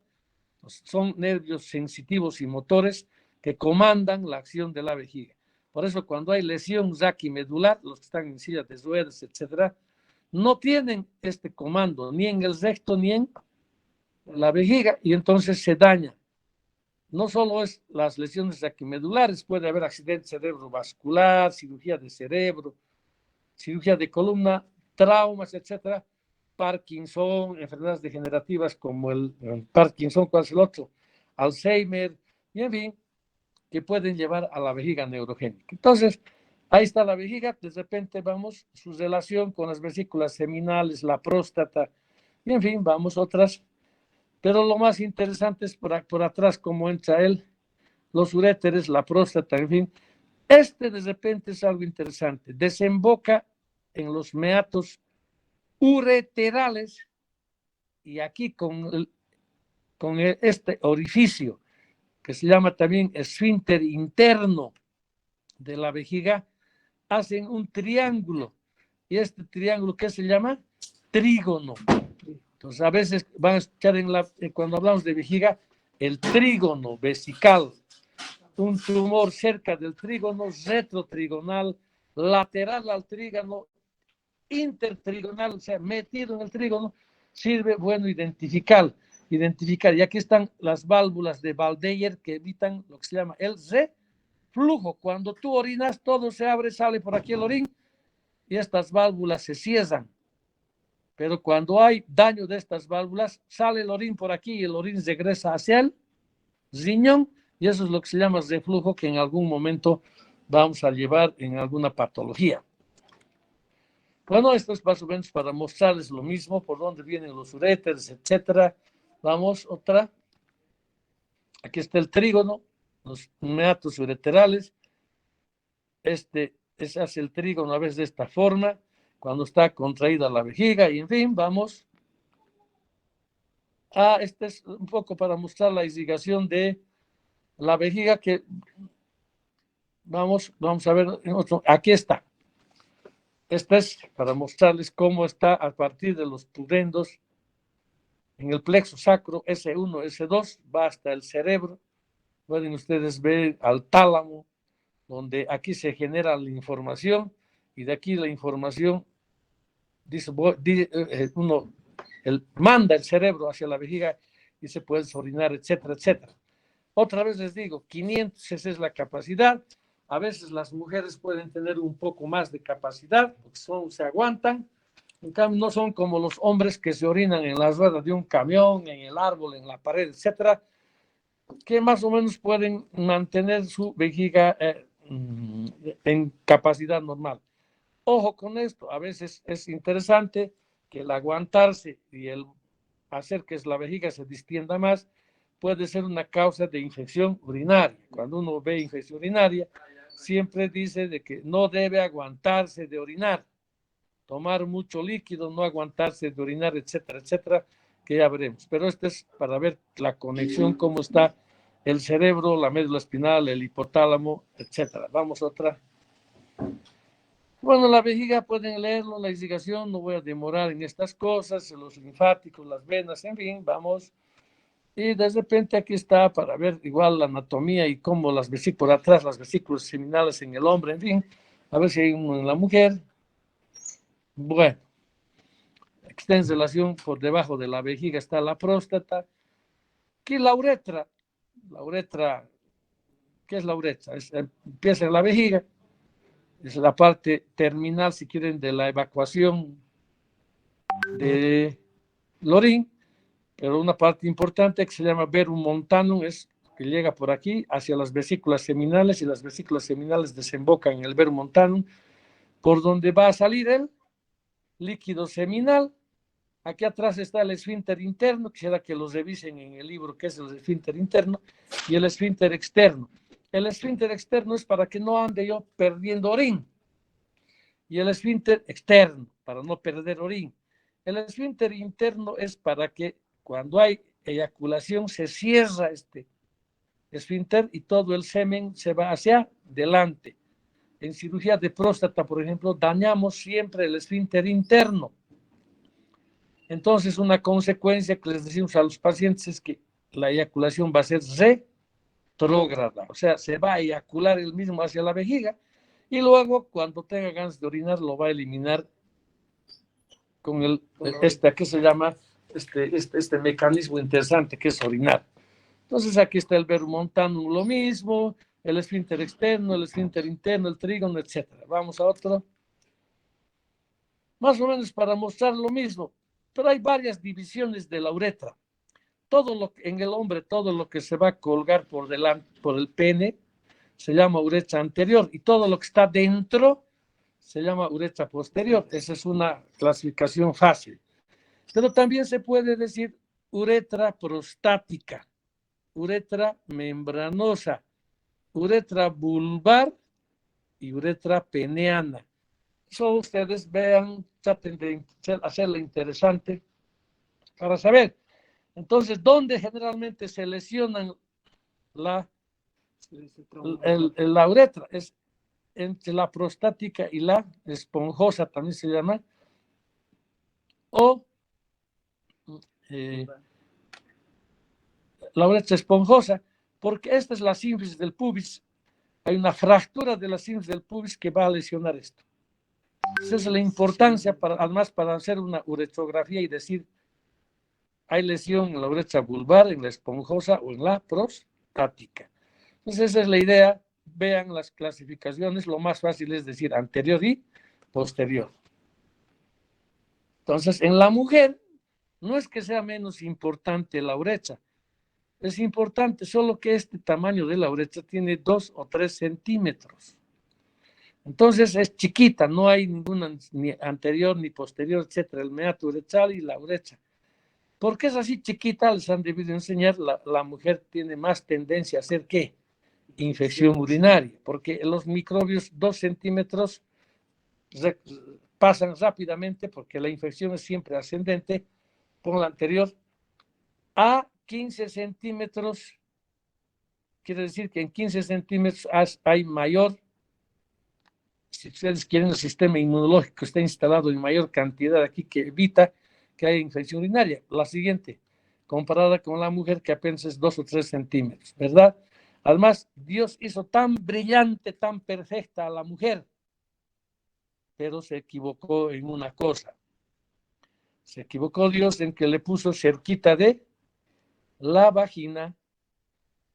son nervios sensitivos y motores que comandan la acción de la vejiga. Por eso cuando hay lesión raquimedular, los que están en silla de ruedas, etcétera, no tienen este comando ni en el recto ni en la vejiga y entonces se daña. No solo es las lesiones raquimedulares, puede haber accidente cerebrovascular, cirugía de cerebro, cirugía de columna, traumas, etcétera, Parkinson, enfermedades degenerativas como el Parkinson, ¿cuál es el otro? Alzheimer, y en fin, que pueden llevar a la vejiga neurogénica. Entonces, ahí está la vejiga, de repente vamos, su relación con las vesículas seminales, la próstata, y en fin, vamos otras. Pero lo más interesante es por atrás cómo entra él, los uréteres, la próstata, en fin. De repente es algo interesante. Desemboca en los meatos ureterales y aquí con este orificio que se llama también esfínter interno de la vejiga, hacen un triángulo. Y este triángulo, ¿qué se llama? Trígono. Entonces, a veces van a escuchar cuando hablamos de vejiga, el trígono vesical. Un tumor cerca del trígono, retrotrigonal, lateral al trígono, intertrigonal, o sea, metido en el trígono, sirve bueno identificar. Y aquí están las válvulas de Valdeyer que evitan lo que se llama el reflujo. Cuando tú orinas, todo se abre, sale por aquí el orín y estas válvulas se cierran. Pero cuando hay daño de estas válvulas, sale el orín por aquí y el orín regresa hacia el riñón y eso es lo que se llama reflujo que en algún momento vamos a llevar en alguna patología. Bueno, esto es más o menos para mostrarles lo mismo, por dónde vienen los uréteres, etcétera. Vamos, otra. Aquí está el trígono, los meatos ureterales. Ese hace el trígono a veces de esta forma, cuando está contraída la vejiga, y en fin, vamos. Este es un poco para mostrar la irrigación de la vejiga que vamos a ver en otro. Aquí está. Este es para mostrarles cómo está a partir de los pudendos en el plexo sacro S1, S2, va hasta el cerebro. Pueden ustedes ver al tálamo, donde aquí se genera la información y de aquí la información manda el cerebro hacia la vejiga y se puede orinar, etcétera, etcétera. Otra vez les digo, 500 esa es la capacidad. A veces las mujeres pueden tener un poco más de capacidad, porque se aguantan. En cambio, no son como los hombres que se orinan en las ruedas de un camión, en el árbol, en la pared, etcétera, que más o menos pueden mantener su vejiga en capacidad normal. Ojo con esto, a veces es interesante que el aguantarse y el hacer que la vejiga se distienda más puede ser una causa de infección urinaria. Cuando uno ve infección urinaria, siempre dice de que no debe aguantarse de orinar, tomar mucho líquido, no aguantarse de orinar, etcétera, etcétera, que ya veremos. Pero esto es para ver la conexión, cómo está el cerebro, la médula espinal, el hipotálamo, etcétera. Vamos a otra. Bueno, la vejiga pueden leerlo, la irrigación, no voy a demorar en estas cosas, los linfáticos, las venas, en fin, vamos. Y de repente aquí está para ver igual la anatomía y cómo las vesículas atrás, las vesículas seminales en el hombre, en fin, a ver si hay uno en la mujer. Bueno, aquí está en relación por debajo de la vejiga está la próstata. Aquí la uretra, ¿qué es la uretra? Empieza en la vejiga, es la parte terminal, si quieren, de la evacuación del orín, pero una parte importante que se llama verum montanum es que llega por aquí hacia las vesículas seminales, y las vesículas seminales desembocan en el verum montanum, por donde va a salir el líquido seminal. Aquí atrás está el esfínter interno, quisiera que los revisen en el libro, que es el esfínter interno, y el esfínter externo. El esfínter externo es para que no ande yo perdiendo orín, y el esfínter externo, para no perder orín. El esfínter interno es para que cuando hay eyaculación se cierra este esfínter y todo el semen se va hacia adelante. En cirugía de próstata, por ejemplo, dañamos siempre el esfínter interno. Entonces, una consecuencia que les decimos a los pacientes es que la eyaculación va a ser retrógrada, o sea, se va a eyacular el mismo hacia la vejiga, y luego, cuando tenga ganas de orinar, lo va a eliminar con ¿qué se llama? Este mecanismo interesante que es orinar. Entonces, aquí está el verum montanum, lo mismo, el esfínter externo, el esfínter interno, el trígono, etc. Vamos a otro. Más o menos para mostrar lo mismo, pero hay varias divisiones de la uretra. En el hombre, todo lo que se va a colgar por delante, por el pene, se llama uretra anterior, y todo lo que está dentro se llama uretra posterior. Esa es una clasificación fácil. Pero también se puede decir uretra prostática, uretra membranosa, uretra vulvar y uretra peneana. Eso ustedes vean, traten de hacerlo interesante para saber. Entonces, ¿dónde generalmente se lesionan la uretra? Es entre la prostática y la esponjosa, también se llama, o la uretra esponjosa, porque esta es la sínfisis del pubis. Hay una fractura de la sínfisis del pubis que va a lesionar esto. Esa es la importancia, además, para hacer una uretrografía y decir, hay lesión en la uretra vulvar, en la esponjosa o en la prostática. Entonces, esa es la idea. Vean las clasificaciones. Lo más fácil es decir anterior y posterior. Entonces, en la mujer, no es que sea menos importante la uretra. Es importante, solo que este tamaño de la uretra tiene 2 o 3 centímetros. Entonces es chiquita, no hay ninguna ni anterior ni posterior, etcétera, el meato uretral y la uretra. ¿Por qué es así chiquita? Les han debido enseñar, la mujer tiene más tendencia a hacer ¿qué? Infección urinaria, porque los microbios 2 centímetros pasan rápidamente, porque la infección es siempre ascendente, por la anterior, a 15 centímetros, quiere decir que en 15 centímetros hay mayor, si ustedes quieren, el sistema inmunológico está instalado en mayor cantidad aquí, que evita que haya infección urinaria. La siguiente, comparada con la mujer, que apenas es 2 o 3 centímetros, ¿verdad? Además, Dios hizo tan brillante, tan perfecta a la mujer, pero se equivocó en una cosa. Se equivocó Dios en que le puso cerquita de la vagina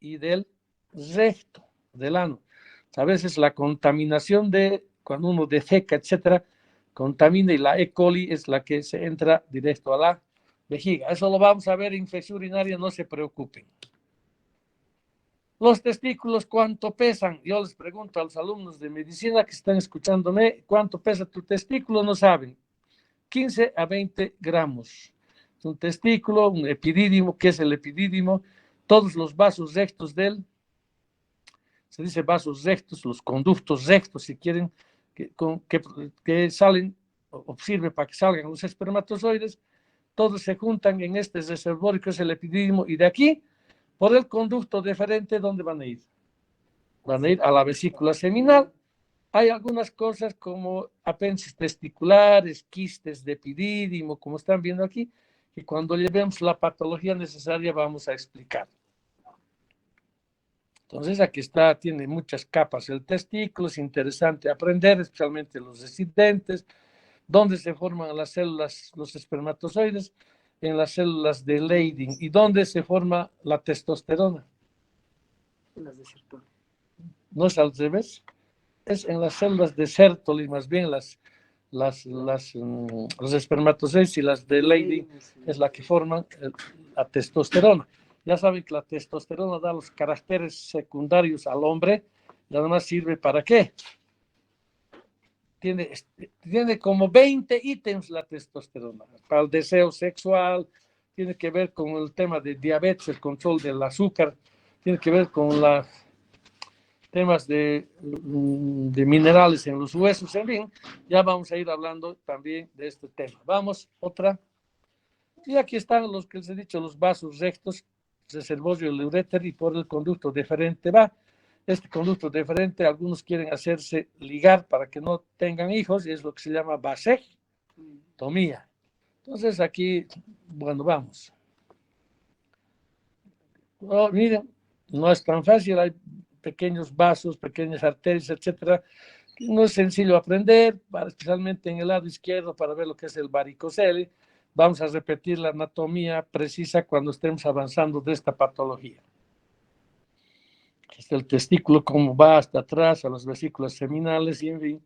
y del recto, del ano. A veces la contaminación cuando uno defeca, etcétera, contamina, y la E. coli es la que se entra directo a la vejiga. Eso lo vamos a ver en infección urinaria, no se preocupen. Los testículos, ¿cuánto pesan? Yo les pregunto a los alumnos de medicina que están escuchándome, ¿cuánto pesa tu testículo? No saben. 15 a 20 gramos. Es un testículo, un epidídimo. ¿Qué es el epidídimo? Todos los vasos rectos se dice vasos rectos, los conductos rectos, si quieren, que salen o sirve para que salgan los espermatozoides, todos se juntan en este reservorio que es el epidídimo, y de aquí, por el conducto deferente, ¿dónde van a ir? Van a ir a la vesícula seminal. Hay algunas cosas como apéndices testiculares, quistes de epidídimo, como están viendo aquí, que cuando llevemos la patología necesaria vamos a explicar. Entonces, aquí está, tiene muchas capas el testículo, es interesante aprender, especialmente los residentes, dónde se forman las células, los espermatozoides. en las células de Leydig. ¿Y dónde se forma la testosterona? Las de Sertoli. No es al revés, es en las células de Sertoli, más bien los espermatozoides, y las de Leydig es la que forman la testosterona. Ya saben que la testosterona da los caracteres secundarios al hombre y además sirve ¿para qué? Tiene como 20 ítems la testosterona, para el deseo sexual, tiene que ver con el tema de diabetes, el control del azúcar, tiene que ver con temas de minerales en los huesos, en fin, ya vamos a ir hablando también de este tema. Vamos, otra. Y aquí están los que les he dicho, los vasos rectos, reservorio del uréter, y por el conducto deferente va. Este conducto deferente, algunos quieren hacerse ligar para que no tengan hijos, y es lo que se llama vasectomía. Entonces aquí, bueno, vamos. Oh, miren, no es tan fácil, hay pequeños vasos, pequeñas arterias, etcétera. No es sencillo aprender, especialmente en el lado izquierdo, para ver lo que es el varicocele. Vamos a repetir la anatomía precisa cuando estemos avanzando de esta patología. Este es el testículo, cómo va hasta atrás a las vesículas seminales, y en fin,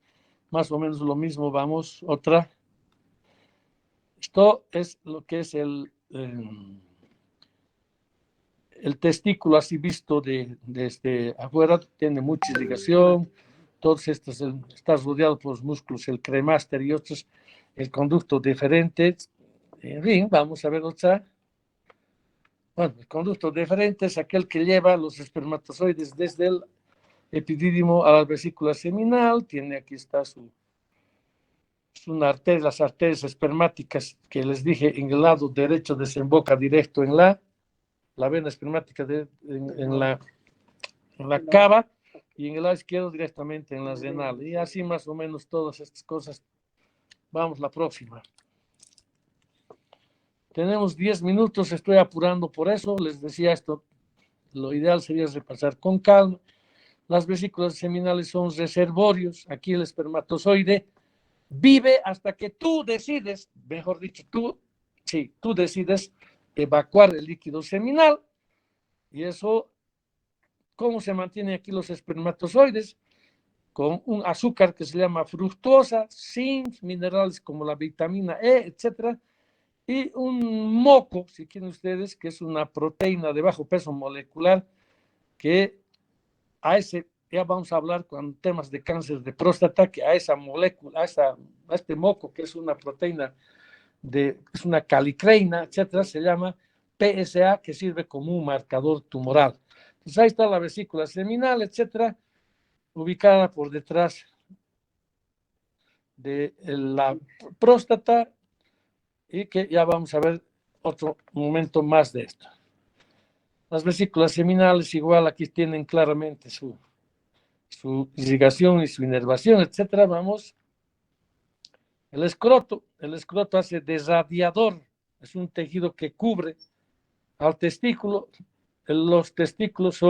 más o menos lo mismo. Vamos, otra. Esto es lo que es el testículo así visto desde afuera, tiene mucha irrigación, todos estos, está rodeado por los músculos, el cremaster y otros, el conducto deferente, en fin, vamos a ver otra. Bueno, el conducto deferente es aquel que lleva los espermatozoides desde el epidídimo a la vesícula seminal, tiene aquí está una arteria, las arterias espermáticas que les dije en el lado derecho desemboca directo en la vena espermática en la cava, y en el lado izquierdo directamente en la renal. Y así más o menos todas estas cosas. Vamos, la próxima. Tenemos 10 minutos, estoy apurando por eso. Les decía esto, lo ideal sería repasar con calma. Las vesículas seminales son reservorios. Aquí el espermatozoide vive hasta que tú decides, mejor dicho, tú decides evacuar el líquido seminal. Y eso, ¿cómo se mantienen aquí los espermatozoides? Con un azúcar que se llama fructosa, sin minerales como la vitamina E, etcétera, y un moco, si quieren ustedes, que es una proteína de bajo peso molecular, que ya vamos a hablar con temas de cáncer de próstata, que a esa molécula, a este moco, que es una proteína, es una calicreina, etcétera, se llama PSA, que sirve como un marcador tumoral. Entonces ahí está la vesícula seminal, etcétera, ubicada por detrás de la próstata, y que ya vamos a ver otro momento más de esto. Las vesículas seminales igual aquí tienen claramente su irrigación y su inervación, etcétera. Vamos. El escroto hace de radiador, es un tejido que cubre al testículo. Los testículos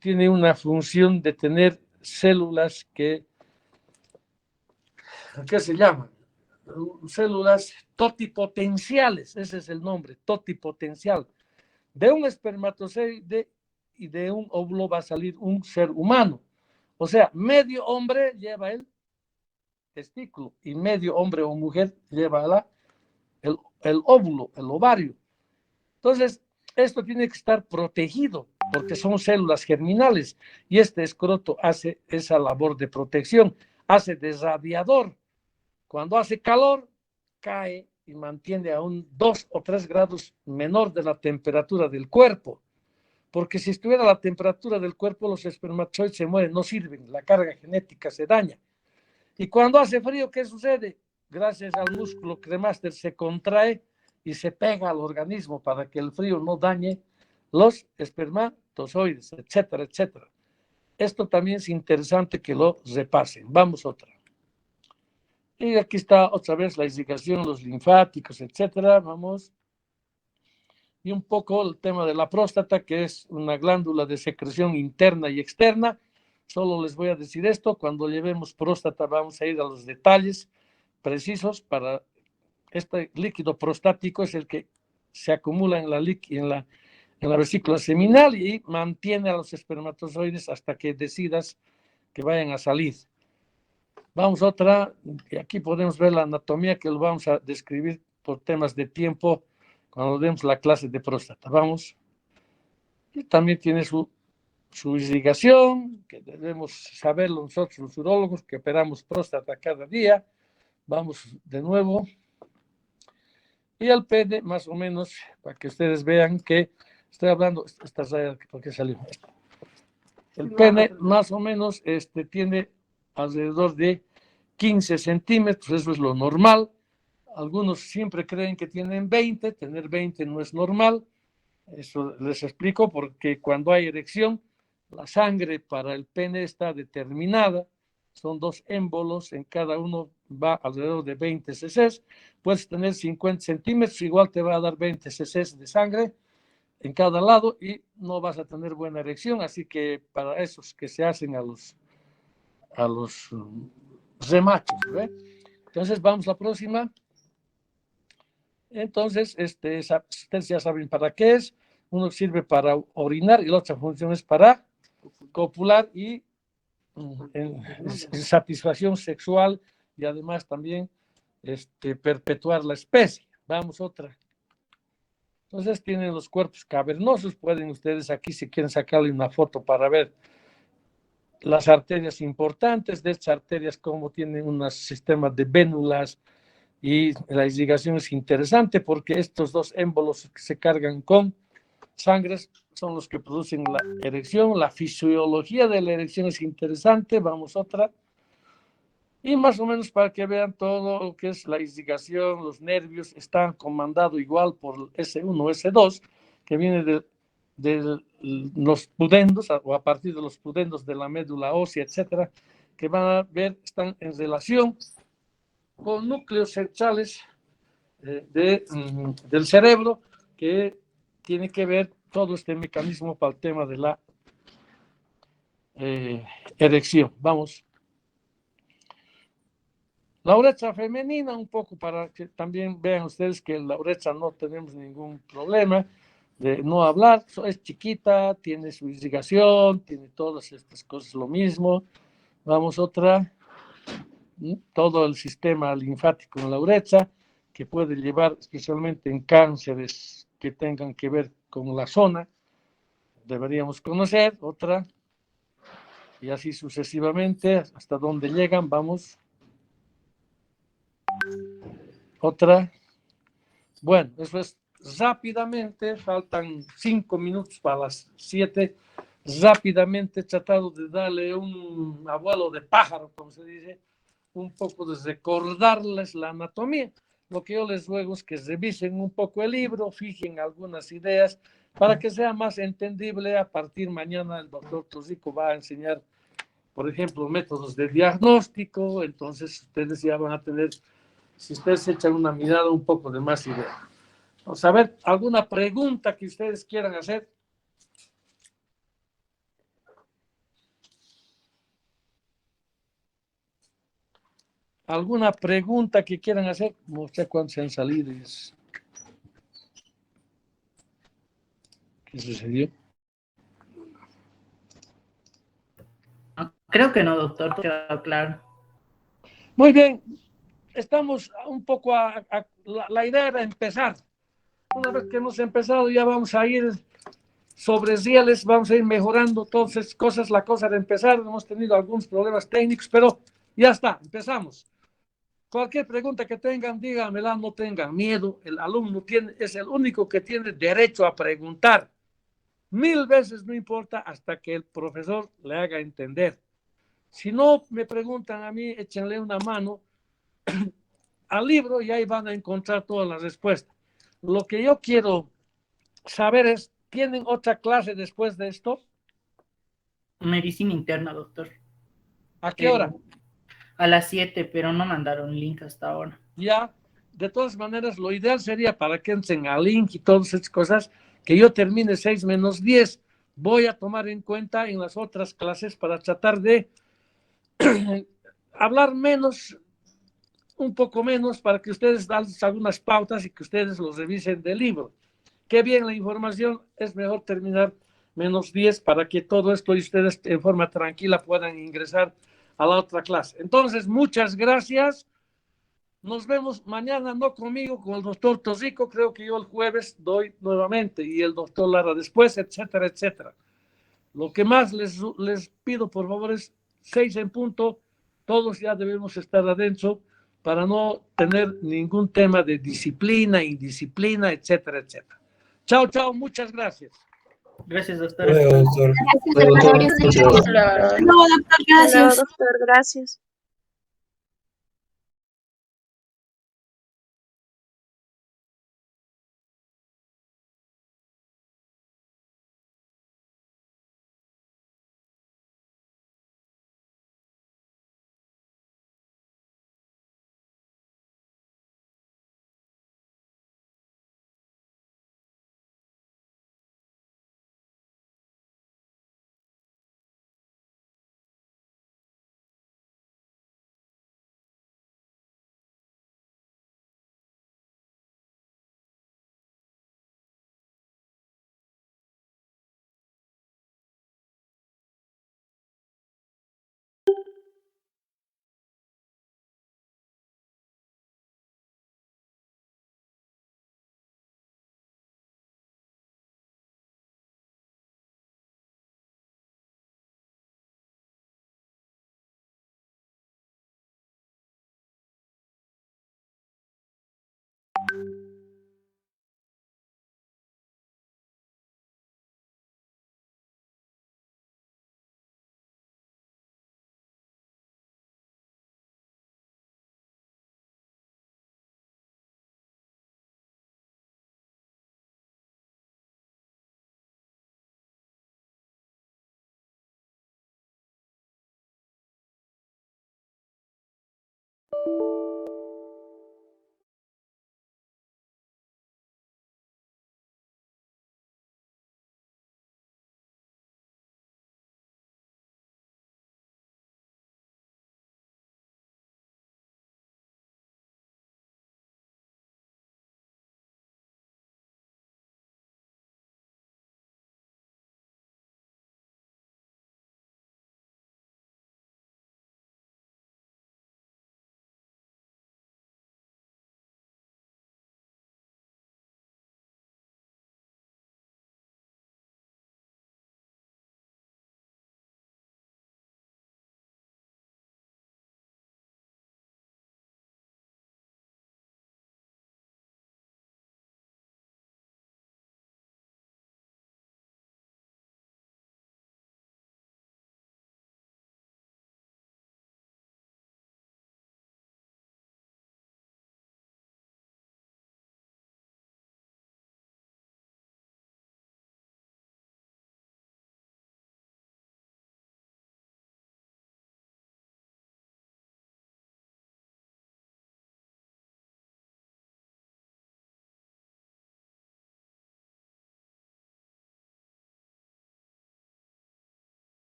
tienen una función de tener células ¿qué se llaman? Células totipotenciales, ese es el nombre, totipotencial. De un espermatozoide y de un óvulo va a salir un ser humano. O sea, medio hombre lleva el testículo y medio hombre o mujer lleva el óvulo, el ovario. Entonces, esto tiene que estar protegido porque son células germinales, y este escroto hace esa labor de protección, hace de radiador. Cuando hace calor, cae y mantiene a un 2 o 3 grados menor de la temperatura del cuerpo. Porque si estuviera la temperatura del cuerpo, los espermatozoides se mueren, no sirven, la carga genética se daña. Y cuando hace frío, ¿qué sucede? Gracias al músculo cremaster se contrae y se pega al organismo para que el frío no dañe los espermatozoides, etcétera, etcétera. Esto también es interesante que lo repasen. Vamos otra. Y aquí está otra vez la irrigación, los linfáticos, etcétera. Vamos. Y un poco el tema de la próstata, que es una glándula de secreción interna y externa. Solo les voy a decir esto, cuando llevemos próstata vamos a ir a los detalles precisos para este líquido prostático es el que se acumula en la vesícula seminal y mantiene a los espermatozoides hasta que decidas que vayan a salir. Vamos a otra, y aquí podemos ver la anatomía que lo vamos a describir por temas de tiempo cuando demos la clase de próstata. Vamos. Y también tiene su irrigación, que debemos saberlo nosotros los urólogos que operamos próstata cada día. Vamos de nuevo. Y el pene, más o menos, para que ustedes vean que estoy hablando, esta raya, ¿por qué salió? El pene, más o menos, tiene alrededor de 15 centímetros, eso es lo normal. Algunos siempre creen que tienen 20, tener 20 no es normal. Eso les explico porque cuando hay erección, la sangre para el pene está determinada. Son 2 émbolos, en cada uno va alrededor de 20 cc. Puedes tener 50 centímetros, igual te va a dar 20 cc de sangre en cada lado y no vas a tener buena erección. Así que para esos que se hacen a los remachos, ¿ve? Entonces vamos a la próxima. Entonces, ustedes ya saben para qué es. Uno sirve para orinar y la otra función es para copular y en satisfacción sexual y además también perpetuar la especie. Vamos otra. Entonces tienen los cuerpos cavernosos. Pueden ustedes aquí, si quieren, sacarle una foto para ver las arterias importantes de estas arterias, cómo tienen un sistema de vénulas. Y la irrigación es interesante porque estos 2 émbolos que se cargan con sangre son los que producen la erección. La fisiología de la erección es interesante. Vamos otra. Y más o menos para que vean todo lo que es la irrigación, los nervios están comandados igual por S1, S2, que viene de los pudendos o a partir de los pudendos de la médula ósea, etcétera, que van a ver, están en relación con núcleos centrales del cerebro, que tiene que ver todo este mecanismo para el tema de la erección. Vamos. La uretra femenina, un poco para que también vean ustedes que la uretra no tenemos ningún problema de no hablar, es chiquita, tiene su irrigación, tiene todas estas cosas lo mismo. Vamos otra. Todo el sistema linfático en la uretra, que puede llevar especialmente en cánceres que tengan que ver con la zona, deberíamos conocer. Otra, y así sucesivamente, hasta donde llegan. Vamos. Otra. Bueno, eso es rápidamente, faltan 5 minutos para las 7. Rápidamente he tratado de darle un abuelo de pájaro, como se dice, un poco de recordarles la anatomía. Lo que yo les ruego es que revisen un poco el libro, fijen algunas ideas para que sea más entendible. A partir mañana el doctor Torrico va a enseñar, por ejemplo, métodos de diagnóstico. Entonces ustedes ya van a tener, si ustedes echan una mirada, un poco de más idea. Vamos a ver, ¿alguna pregunta que ustedes quieran hacer? ¿Alguna pregunta que quieran hacer? No sé cuántos se han salido. ¿Qué sucedió? Creo que no, doctor, quedó claro. Muy bien, estamos un poco la idea era empezar. Una vez que hemos empezado ya vamos a ir sobre rieles, vamos a ir mejorando todas esas cosas. La cosa de empezar, hemos tenido algunos problemas técnicos, pero ya está, empezamos. Cualquier pregunta que tengan, díganmela, no tengan miedo. El alumno es el único que tiene derecho a preguntar. 1000 veces no importa hasta que el profesor le haga entender. Si no me preguntan a mí, échenle una mano al libro y ahí van a encontrar todas las respuestas. Lo que yo quiero saber es, ¿tienen otra clase después de esto? Medicina interna, doctor. ¿A qué hora? A las 7, pero no mandaron link hasta ahora. Ya, de todas maneras, lo ideal sería para que entren al link y todas esas cosas, que yo termine 6 menos 10. Voy a tomar en cuenta en las otras clases para tratar de hablar menos un poco menos para que ustedes dan algunas pautas y que ustedes los revisen del libro. Qué bien la información, es mejor terminar -10 para que todo esto y ustedes en forma tranquila puedan ingresar a la otra clase. Entonces, muchas gracias. Nos vemos mañana, no conmigo, con el doctor Tosico. Creo que yo el jueves doy nuevamente y el doctor Lara después, etcétera, etcétera. Lo que más les pido, por favor, es 6 en punto. Todos ya debemos estar adentro para no tener ningún tema de disciplina, indisciplina, etcétera, etcétera. Chao, chao, muchas gracias. Gracias, doctor. Luego, doctor. Gracias, Luego, doctor. doctor. Muchas gracias. Claro. No, doctor, Hasta luego, gracias. doctor, gracias.